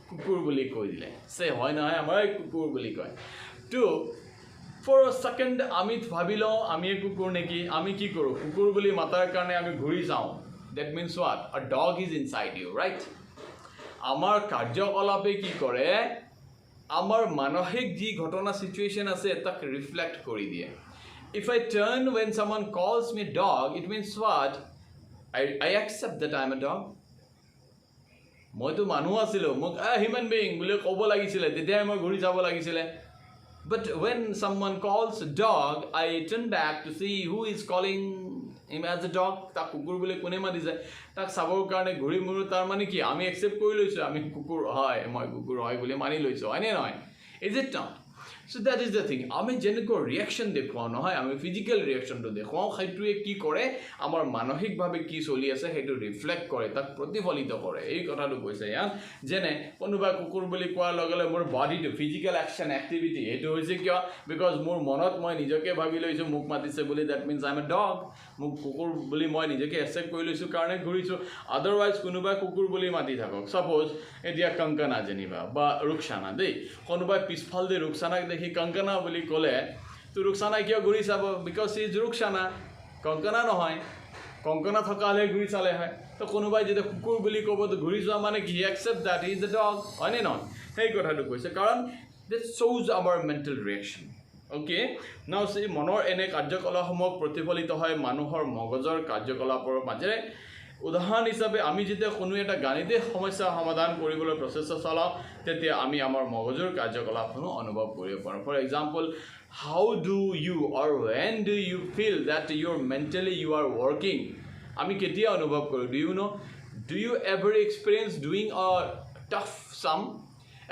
কুকুৰ বুলি কৈ দিলে সে হয় না আমাৰ কুকুৰ বুলি কয় তো for a second আমি ভাবিলো আমি কুকুৰ নেকি আমি কি কৰো কুকুৰ বুলি মাতাৰ কাৰণে আমি ঘূৰি যাও that means what a dog is inside you right আমাৰ কাৰ্যকলাপে কি কৰে আমাৰ মানসিক যি ঘটনা সিচুৱেশন আছে তাক ৰিফ্লেক্ট কৰি দিয়ে if I turn when someone calls me dog it means what I accept that I am a dog মই তো মানুহ আছিলো মোক human being বুলি ক'ব লাগিছিল তেতিয়া মই ঘূৰি যাব লাগিছিল but when someone calls a dog I turn back to see who is calling him as a dog ta kukur bole kone ma dise tak sabor karone ghuri muru tar mane ki ami accept koi loisu ami kukur hoy moi kukur hoy bole mani loisu ane noy is it not so that is the thing ami jenko reaction dekhwa no hoy ami physical reaction to dekhwa khaitue ki kore amar manohik bhabe ki choli ase hetu reflect kore tak protifalito kore ei kotha to koise ya jene konuba kukur boli koa logale mor body to physical action activity etu hoise kya because mor monot moi nijoke bhabi loisu muk matise boli that means I am a dog muk kukur boli moi nijoke accept koi loisu karone ghurisu otherwise konuba kukur boli mati thakok suppose etia kankana jeniba ba rukshana dei konuba pisfal de rukshana দেখি কাঙ্কনা বুলি কলে তো রুকসানা কিয় ঘুৰি চাব because she is ৰুকসানা কাঙ্কনা নহয় কাঙ্কনা থকালে ঘুৰি চালে হয় তো কোনোবাই যদি কুকুৰ বুলি ক'ব তো ঘুৰি যোৱা মানে কি accept that he is the dog হয়নে নহয় সেই কথাটো কৈছে কাৰণ that shows our mental reaction Okay, now see মনৰ এনে কাৰ্যকলাপসমূহ প্ৰতিফলিত হয় মানুহৰ মগজৰ কাৰ্যকলাপৰ মাজেৰে উদাহৰণ হিচাপে আমি যেতিয়া কোনো এটা গাণিতিক সমস্যা সমাধান কৰিবলৈ প্ৰচেষ্টা চলাওঁ তেতিয়া আমি আমাৰ মগজুৰ কাৰ্যকলাপসমূহ অনুভৱ কৰিব পাৰোঁ for example how do you or when do you feel that mentally you are working আমি কেতিয়া অনুভৱ কৰোঁ do you ever experience doing a tough sum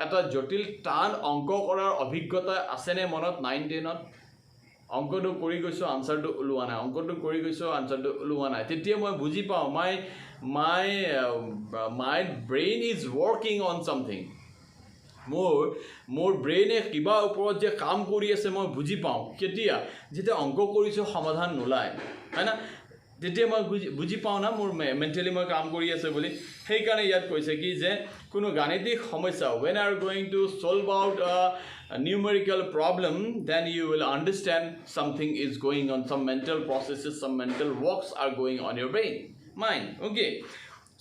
এটা জটিল টান অংক কৰাৰ অভিজ্ঞতা আছেনে মনত 9-10ত অংকটো কৰি গৈছো আনসাৰটো ওলোৱা নাই অংকটো কৰি গৈছো আনসাৰটো ওলোৱা নাই তেতিয়া মই বুজি পাওঁ my brain is working on something মোৰ ব্ৰেইনে কিবা ওপৰত যে কাম কৰি আছে মই বুজি পাওঁ কেতিয়া যেতিয়া অংক কৰিছো সমাধান নোলায় হয় না তেতিয়া মই বুজি পাওঁ না মোৰ মেন্টালি মই কাম কৰি আছে বুলি সেই কাৰণে ইয়াত কৈছে কি যে কোনো গাণিতিক সমস্যা when are going to solve out a numerical problem then you will understand something is going on some mental processes some mental works are going on your mind okay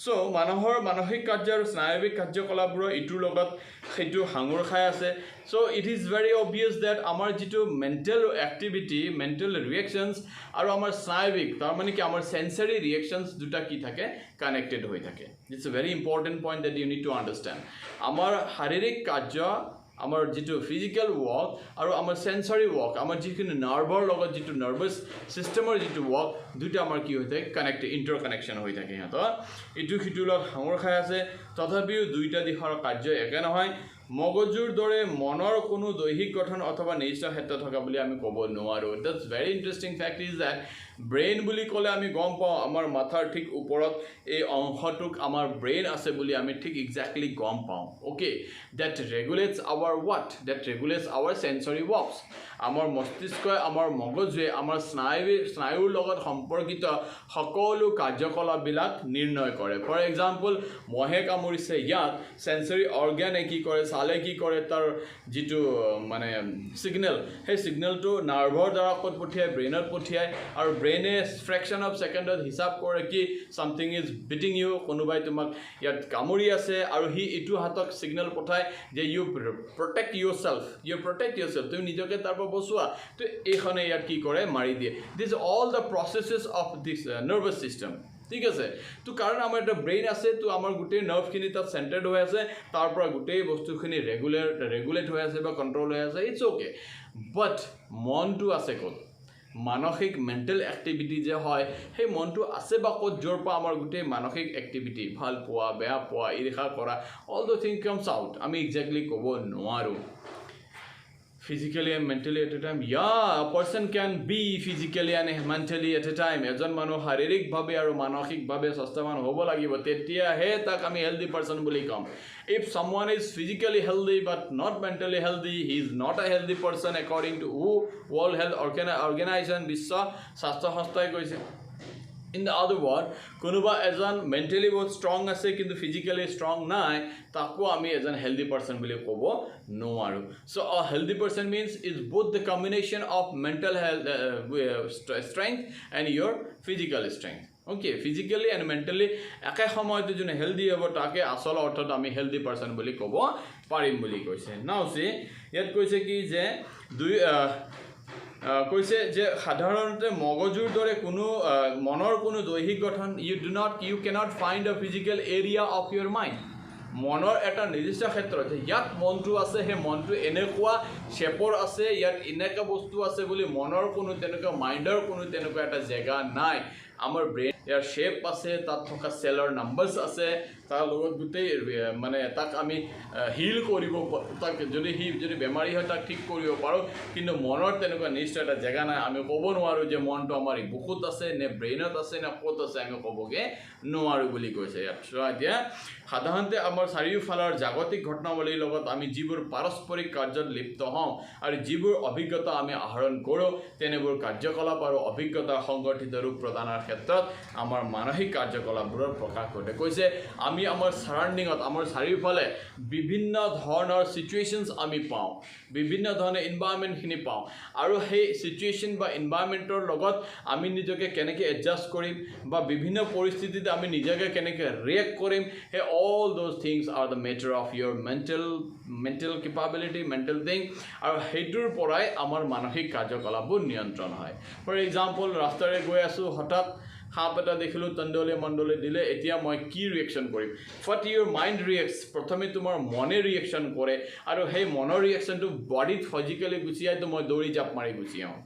so মানুহৰ মানসিক কাৰ্য আৰু স্নায়ৱিক কাৰ্যকলাপবোৰ ইটোৰ লগত সেইটো হাঙুৰ খাই আছে so it is very obvious that আমাৰ যেটো mental activity mental reactions আৰু আমাৰ স্নায়ৱিক তাৰ মানে কি আমাৰ sensory reactions দুটা কি থাকে connected হৈ থাকে it's a very important point that you need to understand আমাৰ শাৰীৰিক কাৰ্য আমাৰ যেটো ফিজিক্যাল ওয়াৰ্ক আৰু আমাৰ সেন্সৰি ওয়াৰ্ক আমাৰ যিখিনি নাৰ্ভৰ লগত যেটো নাৰ্ভাস সিস্টেমৰ যেটো ওয়াৰ্ক দুটা আমাৰ কি হৈ থাকে কানেক্টেড ইন্টাৰকানেকশন হৈ থাকে হতো ইটো হিটুৰ লগত হাঙৰ খাই আছে তথাপিও দুইটা দিশৰ কাৰ্য একে নহয় মগজুৰ দৰে মনৰ কোনো দৈহিক গঠন অথবা নিৰ্দিষ্ট ক্ষেত্ৰ থকা বুলি আমি ক'ব নোৱাৰো that's very interesting fact is that brain বুলি ক'লে আমি গম পাওঁ আমাৰ মাথাৰ ঠিক ওপৰত এই অংশটোক আমাৰ brain আছে বুলি আমি ঠিক exactly গম পাওঁ okay that regulates our what that regulates our sensory works আমাৰ মস্তিষ্ক আমাৰ মগজুৱে আমাৰ স্নায়ুৰ লগত সম্পৰ্কিত সকলো কাৰ্যকলাপবিলাক নিৰ্ণয় কৰে ফৰ এক্সাম্পল মহে কামুৰিছে ইয়াত সেন্সৰি অৰ্গানে কি কৰে চালে কি কৰে তাৰ যেটো মানে সিগন্যাল সেই সিগন্যালটো নাৰ্ভৰ দ্বাৰা ক'ত পঠিয়ায় ব্ৰেইনত পঠিয়ায় আৰু ব্ৰেইনে ফ্ৰেকশন অফ সেকেন্ডত হিসাব কৰে কি সামথিং ইজ বিটিং ইউ কোনোবাই তোমাক ইয়াত কামুৰি আছে আৰু হি ইটো হাতক সিগন্যাল পঠায় যে ইউ প্ৰটেক্ট yourself তুমি নিজকে তাৰ পৰা বচোৱা তো এইখনে ইয়াত কি কৰে মাৰি দিয়ে this all the processes of this nervous system ঠিক আছে তো কাৰণ আমাৰ এটা ব্ৰেইন আছে তো আমাৰ গোটেই নাৰ্ভখিনি তাত সেন্টাৰড হৈ আছে তাৰ পৰা গোটেই বস্তুখিনি ৰেগুলেট হৈ আছে বা কন্ট্ৰোল হৈ আছে ইটস ওকে বাট মনটো আছে ক'ত মানসিক মেন্টাল এক্টিভিটি যে হয় সেই মনটো আছে বা ক'ত জোৰ পা আমাৰ গোটেই মানসিক এক্টিভিটি ভাল পোৱা বেয়া পোৱা ইৰখা কৰা all the thing comes out আমি এক্স্যাক্টলি ক'ব নোৱাৰো physically and mentally at a time yeah a person can be physically and mentally at a time এজন মানুহ শাৰীৰিক ভাৱে আৰু মানসিক ভাৱে স্বাস্থ্যৱান হ'ব লাগিব তেতিয়া হে তাক আমি হেলদি পাৰসন বুলি কম if someone is physically healthy but not mentally healthy he is not a healthy person according to World Health Organization বিশ্ব স্বাস্থ্য সংস্থাই কৈছে in the other word konuba ejon mentally both strong ase kintu physically strong nai takko ami ejon healthy person boli kobo noaru so a healthy person means is both the combination of mental health strength and your physical strength okay physically and mentally ekai samoyte jone healthy hobo take asol orthot ami healthy person boli kobo parim boli koise now see yet koise ki je dui কৈছে যে সাধাৰণতে মগজুৰ দৰে কোনো মনৰ কোনো দৈহিক গঠন you cannot find a physical area of your mind মনৰ এটা নিৰ্দিষ্ট ক্ষেত্ৰ আছে ইয়াত মনটো আছে হে মনটো এনেকুৱা শেপৰ আছে ইয়াত এনেকা বস্তু আছে বুলি মনৰ কোনো তেনেকা মাইণ্ডৰ কোনো তেনেকা এটা জায়গা নাই আমাৰ ব্ৰেইন ইয়াৰ শেপ আছে তাত থকা সেলৰ নাম্বাৰস আছে তাৰ লগত গুটেই মানে তাক আমি হিল কৰিব তাক যদি বেমাৰী হয় তাক ঠিক কৰিব পাৰো কিন্তু মনৰ তেনেকুৱা নিশ্চয় এটা জায়গা নাই আমি ক'ব নোৱাৰো যে মনটো আমাৰ বুকুত আছে নে ব্ৰেইনত আছে নে ক'ত আছে আমি ক'বগে নোৱাৰো বুলি কৈছে ইয়াত এতিয়া সাধাৰণতে আমাৰ চাৰিওফালৰ জাগতিক ঘটনাৱলীৰ লগত আমি যিবোৰ পাৰস্পৰিক কাৰ্যত লিপ্ত হওঁ আৰু যিবোৰ অভিজ্ঞতা আমি আহৰণ কৰোঁ তেনেবোৰ কাৰ্যকলাপ আৰু অভিজ্ঞতা সংগঠিত ৰূপ প্ৰদানৰ ক্ষেত্ৰত আমাৰ মানসিক কাৰ্যকলাপবোৰৰ প্ৰকাশ ঘটে কৈছে আমি আমাৰ সাৰাউণ্ডিংত আমাৰ চাৰিওফালে বিভিন্ন ধৰণৰ সিচুৱেশনছ আমি পাওঁ বিভিন্ন ধৰণৰ এনভায়ৰনমেণ্টখিনি পাওঁ আৰু সেই সিচুৱেশন বা এনভায়ৰনমেণ্টৰ লগত আমি নিজকে কেনেকৈ এডজাষ্ট কৰিম বা বিভিন্ন পৰিস্থিতিত আমি নিজকে কেনেকৈ ৰিয়েক্ট কৰিম হে all those things are the matter of your mental capability mental thing আৰু সেইটোৰ পৰাই আমাৰ মানসিক কাৰ্যকলাপবোৰ নিয়ন্ত্ৰণ হয় ফৰ এক্সাম্পল ৰাস্তাৰে গৈ আছোঁ হঠাৎ সাপ এটা দেখিলোঁ তণ্ডলে মণ্ডলে দিলে এতিয়া মই কি ৰিয়েকশ্যন কৰিম হোৱাট ইউৰ মাইণ্ড ৰিয়েক্টছ প্ৰথমে তোমাৰ মনে ৰিয়েকশ্যন কৰে আৰু সেই মনৰ ৰিয়েকশ্যনটো বডিত ফিজিকেলি গুচি আহে মই দৌৰি জাপ মাৰি গুচি আহোঁ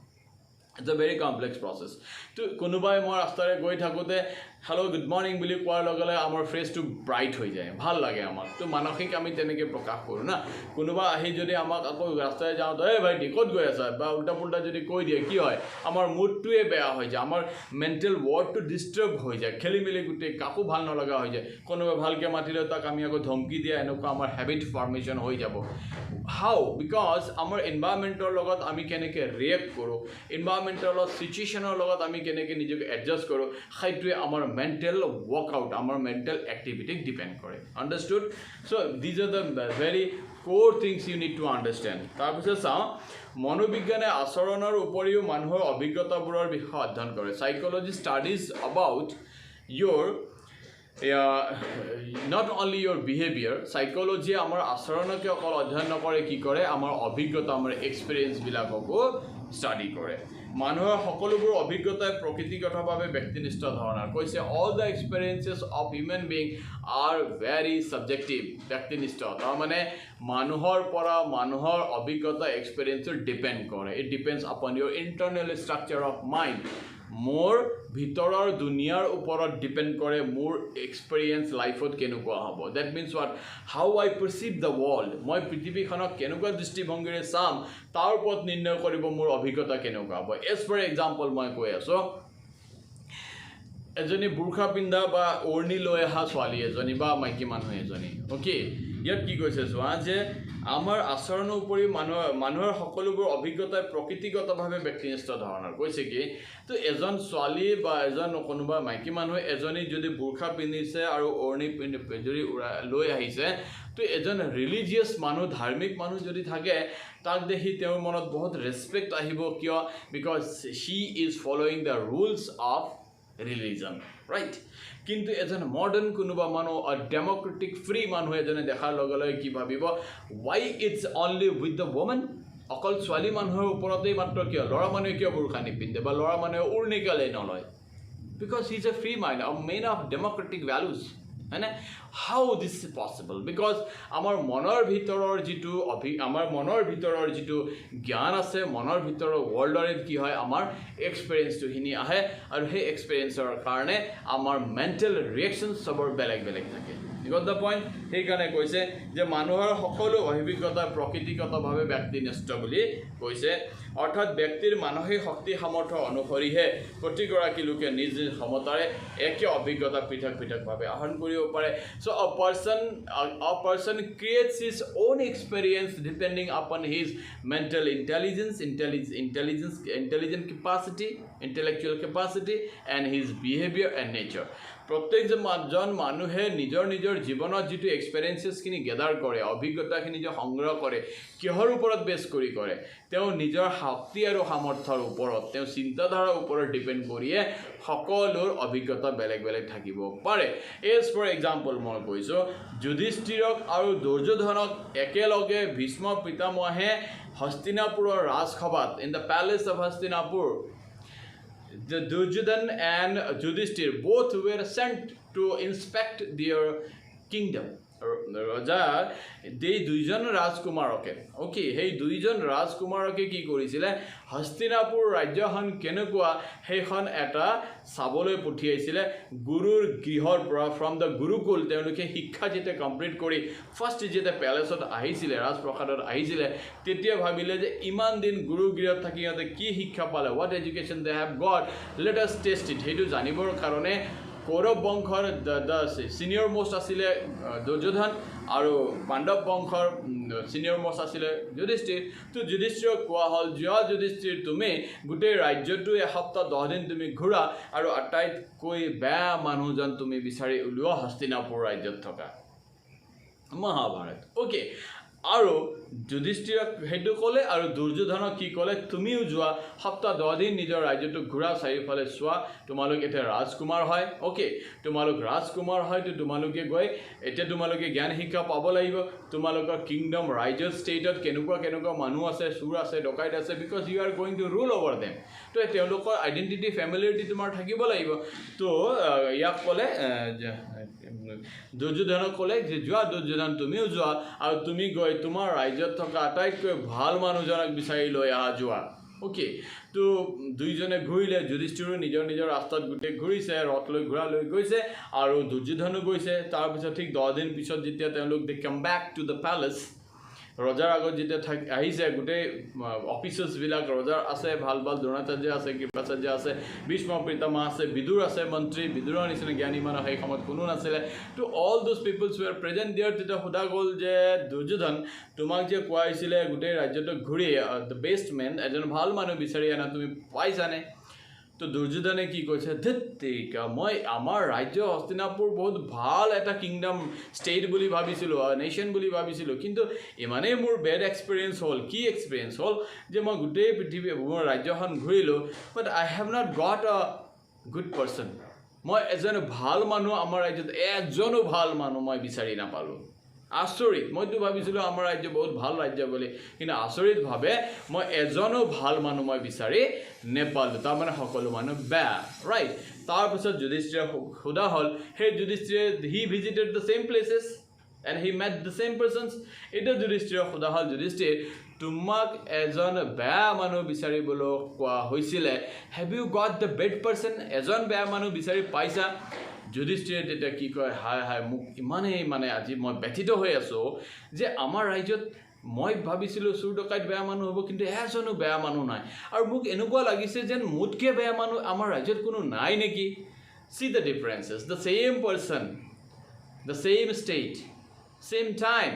It's a very complex process. To কোনোবাই মই ৰাস্তাৰে গৈ থাকোঁতে হেল্ল' গুড মৰ্ণিং বুলি কোৱাৰ লগে লগে আমাৰ ফেচটো ব্ৰাইট হৈ যায় ভাল লাগে আমাক তো মানসিক আমি তেনেকৈ প্ৰকাশ কৰোঁ না কোনোবা আহি যদি আমাক আকৌ ৰাস্তাৰে যাওঁতে এই ভাইটি ক'ত গৈ আছা বা উল্টা পুল্টা যদি কৈ দিয়ে কি হয় আমাৰ মুডটোৱে বেয়া হৈ যায় আমাৰ মেণ্টেল ৱৰ্ডটো ডিষ্টাৰ্ব হৈ যায় খেলি মেলি গোটেই কাকো ভাল নলগা হৈ যায় কোনোবাই ভালকৈ মাতিলে তাক আমি আকৌ ধমকি দিয়া এনেকুৱা আমাৰ হেবিট ফৰ্মেশ্যন হৈ যাব হাউ বিকজ আমাৰ এনভাইৰমেণ্টৰ লগত আমি কেনেকৈ ৰিয়েক্ট কৰোঁ এনভাইৰমেণ্টৰ লগত চিটুৱেশ্যনৰ লগত আমি কেনেকৈ নিজকে এডজাষ্ট কৰোঁ সেইটোৱে আমাৰ মেণ্টেল ৱৰ্কআউট আমাৰ মেণ্টেল এক্টিভিটিক ডিপেণ্ড কৰে understood so' these are the very core things you need to understand তাৰপিছত চাওঁ মনোবিজ্ঞানে আচৰণৰ উপৰিও মানুহৰ অভিজ্ঞতাবোৰৰ বিষয়ে অধ্যয়ন কৰে psychology studies about your not only your behavior psychology আমাৰ আচৰণকে অকল অধ্যয়ন নকৰে কি কৰে আমাৰ অভিজ্ঞতা আমাৰ এক্সপেৰিয়েন্সবিলাককো ষ্টাডি কৰে মানুহৰ সকলোবোৰ অভিজ্ঞতাই প্ৰকৃতিগতভাৱে ব্যক্তিনিষ্ঠ ধৰণৰ কৈছে all the experiences of human being are very subjective ব্যক্তিনিষ্ঠ তাৰমানে মানুহৰ পৰা মানুহৰ অভিজ্ঞতা এক্সপেৰিয়েন্সৰ ডিপেণ্ড কৰে it depends upon your internal structure of mind মোৰ ভিতৰৰ দুনিয়াৰ ওপৰত ডিপেণ্ড কৰে মোৰ এক্সপেৰিয়েন্স লাইফত কেনেকুৱা হ'ব that means what how I perceive the world মই পৃথিৱীখনক কেনেকুৱা দৃষ্টিভংগীৰে চাম তাৰ ওপৰত নিৰ্ণয় কৰিব মোৰ অভিজ্ঞতা কেনেকুৱা হ'ব এজ ফৰ এক্সাম্পল মই কৈ আছোঁ এজনী বুৰ্খা পিন্ধা বা ওৰণি লৈ অহা ছোৱালী এজনী বা মাইকী মানুহ এজনী অ'কে ইয়াত কি কৈছে চোৱা যে আমাৰ আচৰণৰ উপৰি মানুহৰ সকলোবোৰ অভিজ্ঞতাই প্ৰকৃতিগতভাৱে ব্যক্তিনিষ্ঠ ধৰণৰ কৈছে কি তো এজন ছোৱালী বা এজন কোনোবা মাইকী মানুহ এজনী যদি বুৰ্খা পিন্ধিছে আৰু ওৰণি যদি লৈ আহিছে তো এজন ৰিলিজিয়াছ মানুহ ধাৰ্মিক মানুহ যদি থাকে তাক দেখি তেওঁৰ মনত বহুত ৰেচপেক্ট আহিব কিয় because Shi is following the rules of religion right কিন্তু এজন মডাৰ্ণ কোনোবা মানুহ ডেমক্ৰেটিক ফ্ৰী মানুহ এজনে দেখাৰ লগে লগে কি ভাবিব why it's only with the women অকল ছোৱালী মানুহৰ ওপৰতেই মাত্ৰ কিয় ল'ৰা মানুহে কিয় বুৰ্খা নিপিন্ধে বা ল'ৰা মানুহে উৰণি কেলৈ নলয় because he is a free mind আ মেইন অফ ডেমক্ৰেটিক ভেলুজ হয়নে হাউ দিছ ইজ পচিবল বিকজ আমাৰ মনৰ ভিতৰৰ যিটো জ্ঞান আছে মনৰ ভিতৰৰ ৱৰ্ল্ডৰে কি হয় আমাৰ এক্সপেৰিয়েন্সটোখিনি আহে আৰু সেই এক্সপেৰিয়েন্সৰ কাৰণে আমাৰ মেণ্টেল ৰিয়েকশ্যন চবৰ বেলেগ বেলেগ থাকে গট দ্য পইণ্ট সেইকাৰণে কৈছে যে মানুহৰ সকলো অভিজ্ঞতা প্ৰকৃতিগতভাৱে ব্যক্তিনিষ্ঠ বুলি কৈছে অৰ্থাৎ ব্যক্তিৰ মানসিক শক্তি সামৰ্থ্য অনুসৰিহে প্ৰতিগৰাকী লোকে নিজ নিজ ক্ষমতাৰে একে অভিজ্ঞতা পৃথক পৃথকভাৱে আহৰণ কৰিব পাৰে চ' a person creates his own experience depending upon his mental intelligent capacity intellectual capacity and his behavior and nature প্ৰত্যেকজন মানুহে নিজৰ জীৱনত যিটো এক্সপেৰিয়েন্সেছখিনি গেদাৰ কৰে অভিজ্ঞতাখিনি যে সংগ্ৰহ কৰে কিহৰ ওপৰত বেছ কৰি কৰে তেওঁ নিজৰ শক্তি আৰু সামৰ্থ্যৰ ওপৰত তেওঁ চিন্তাধাৰাৰ ওপৰত ডিপেণ্ড কৰিয়ে সকলোৰ অভিজ্ঞতা বেলেগ বেলেগ থাকিব পাৰে এজ ফৰ এক্সাম্পল মই কৈছোঁ যুধিষ্ঠিৰক আৰু দুৰ্যোধনক একেলগে ভীষ্ম পিতামহে হস্তিনাপুৰৰ ৰাজসভাত in the palace of Hastinapur the Duryodhan and Yudhishthir both were sent to inspect their kingdom. ৰজা এই দুইজন ৰাজকুমাৰকে অ'কে সেই দুইজন ৰাজকুমাৰকে কি কৰিছিলে হস্তিনাপুৰ ৰাজ্যখন কেনেকুৱা সেইখন এটা চাবলৈ পঠিয়াইছিলে গুৰুৰ গৃহৰ পৰা ফ্ৰম দ্য গুৰুকুল তেওঁলোকে শিক্ষা যেতিয়া কমপ্লিট কৰি ফাৰ্ষ্ট যেতিয়া পেলেচত আহিছিলে ৰাজপ্ৰসাদত আহিছিলে তেতিয়া ভাবিলে যে ইমান দিন গুৰু গৃহত থাকি সিহঁতে কি শিক্ষা পালে what education they have gut let us test it সেইটো জানিবৰ কাৰণে কৌৰৱ বংশৰ দ্য ছিনিয়ৰ মষ্ট আছিলে দুৰ্যোধন আৰু পাণ্ডৱ বংশৰ ছিনিয়ৰ মষ্ট আছিলে যুধিষ্ঠিৰ তো যুধিষ্ঠিৰক কোৱা হ'ল যোৱা যুধিষ্ঠিৰ তুমি গোটেই ৰাজ্যটো এসপ্তাহ 10 দিন তুমি ঘূৰা আৰু আটাইতকৈ বেয়া মানুহজন তুমি বিচাৰি উলিওৱা হস্তিনাপুৰ ৰাজ্যত থকা মহাভাৰত অ'কে আৰু যুধিষ্ঠিৰক সেইটো ক'লে আৰু দুৰ্যোধনক কি ক'লে তুমিও যোৱা সপ্তাহ 10 দিন নিজৰ ৰাজ্যটো ঘূৰা চাৰিওফালে চোৱা তোমালোক এতিয়া ৰাজকুমাৰ হয় ওকে তোমালোক ৰাজকুমাৰ হয় তো তোমালোকে গৈ এতিয়া তোমালোকে জ্ঞান শিক্ষা পাব লাগিব তোমালোকৰ কিংডম ৰাজ্য ষ্টেটত কেনেকুৱা মানুহ আছে চুৰ আছে ডকাইত আছে because you are going to rule over them তো তেওঁলোকৰ আইডেণ্টিটি ফেমিলিয়াৰিটি তোমাৰ থাকিব লাগিব তো ইয়াক ক'লে দুৰ্যোধনক ক'লে যে যোৱা দুৰ্যোধন তুমিও যোৱা আৰু তুমি গৈ তোমাৰ ৰাজ্যত থকা আটাইতকৈ ভাল মানুহজনক বিচাৰি লৈ আহা যোৱা ওকে তো দুইজনে ঘূৰিলে যুধিষ্ঠিৰো নিজৰ ৰাস্তাত গোটেই ঘূৰিছে ৰথ লৈ ঘোঁৰা লৈ গৈছে আৰু দুৰ্যোধনো গৈছে তাৰপিছত ঠিক 10 দিন পিছত যেতিয়া তেওঁলোক দে কাম বেক টু দ্য পেলেচ ৰজাৰ আগত যেতিয়া আহিছে গোটেই অফিচাৰ্ছবিলাক ৰজাৰ আছে ভাল দ্ৰোণাচাৰ্য আছে কৃপাচাৰ্য আছে ভীষ্ম পিতামহ আছে বিদুৰ আছে মন্ত্ৰী বিদুৰৰ নিচিনা জ্ঞানী মানুহ সেই সময়ত কোনো নাছিলে তো অল দোজ পিপলছ ৱেৰ প্ৰেজেণ্ট দিয়াৰ তেতিয়া সোধা গ'ল যে দুৰ্যোধন তোমাক যে কোৱা হৈছিলে গোটেই ৰাজ্যটো ঘূৰি দ্য বেষ্ট মেন এজন ভাল মানুহ বিচাৰি আনা তুমি পাইছানে তো দুৰ্যোধনে কি কৈছে ধেত্তিকা মই আমাৰ ৰাজ্য হস্তিনাপুৰ বহুত ভাল এটা কিংডম ষ্টেট বুলি ভাবিছিলোঁ নেশ্যন বুলি ভাবিছিলোঁ কিন্তু ইমানেই মোৰ বেড এক্সপিৰিয়েঞ্চ হ'ল কি এক্সপিৰিয়েঞ্চ হ'ল যে মই গোটেই পৃথিৱী মোৰ ৰাজ্যখন ঘূৰিলোঁ but I have not got a good person মই এজন ভাল মানুহ আমাৰ ৰাজ্যত এজনো ভাল মানুহ মই বিচাৰি নাপালোঁ আচৰিত মইতো ভাবিছিলোঁ আমাৰ ৰাজ্য বহুত ভাল ৰাজ্য বুলি কিন্তু আচৰিতভাৱে মই এজনো ভাল মানুহ মই বিচাৰি নেপালোঁ তাৰমানে সকলো মানুহ বেয়া ৰাইট তাৰপিছত যুধিষ্ঠিৰক সোধা হ'ল সেই যুধিষ্ঠিৰে he visited the same places and he mat the same persons এতিয়া যুধিষ্ঠিৰক সোধা হ'ল যুধিষ্ঠিৰ তোমাক এজন বেয়া মানুহ বিচাৰিবলৈ কোৱা হৈছিলে have you got the bed person এজন বেয়া মানুহ বিচাৰি পাইছা যুধিষ্ঠিৰে তেতিয়া কি কয় হাই মোক ইমানেই মানে আজি মই ব্যথিত হৈ আছোঁ যে আমাৰ ৰাজ্যত মই ভাবিছিলোঁ চুৰ ডকাইত বেয়া মানুহ হ'ব কিন্তু এজনো বেয়া মানুহ নাই আৰু মোক এনেকুৱা লাগিছে যেন মোতকৈ বেয়া মানুহ আমাৰ ৰাজ্যত কোনো নাই নেকি see the differences the same person the same state same time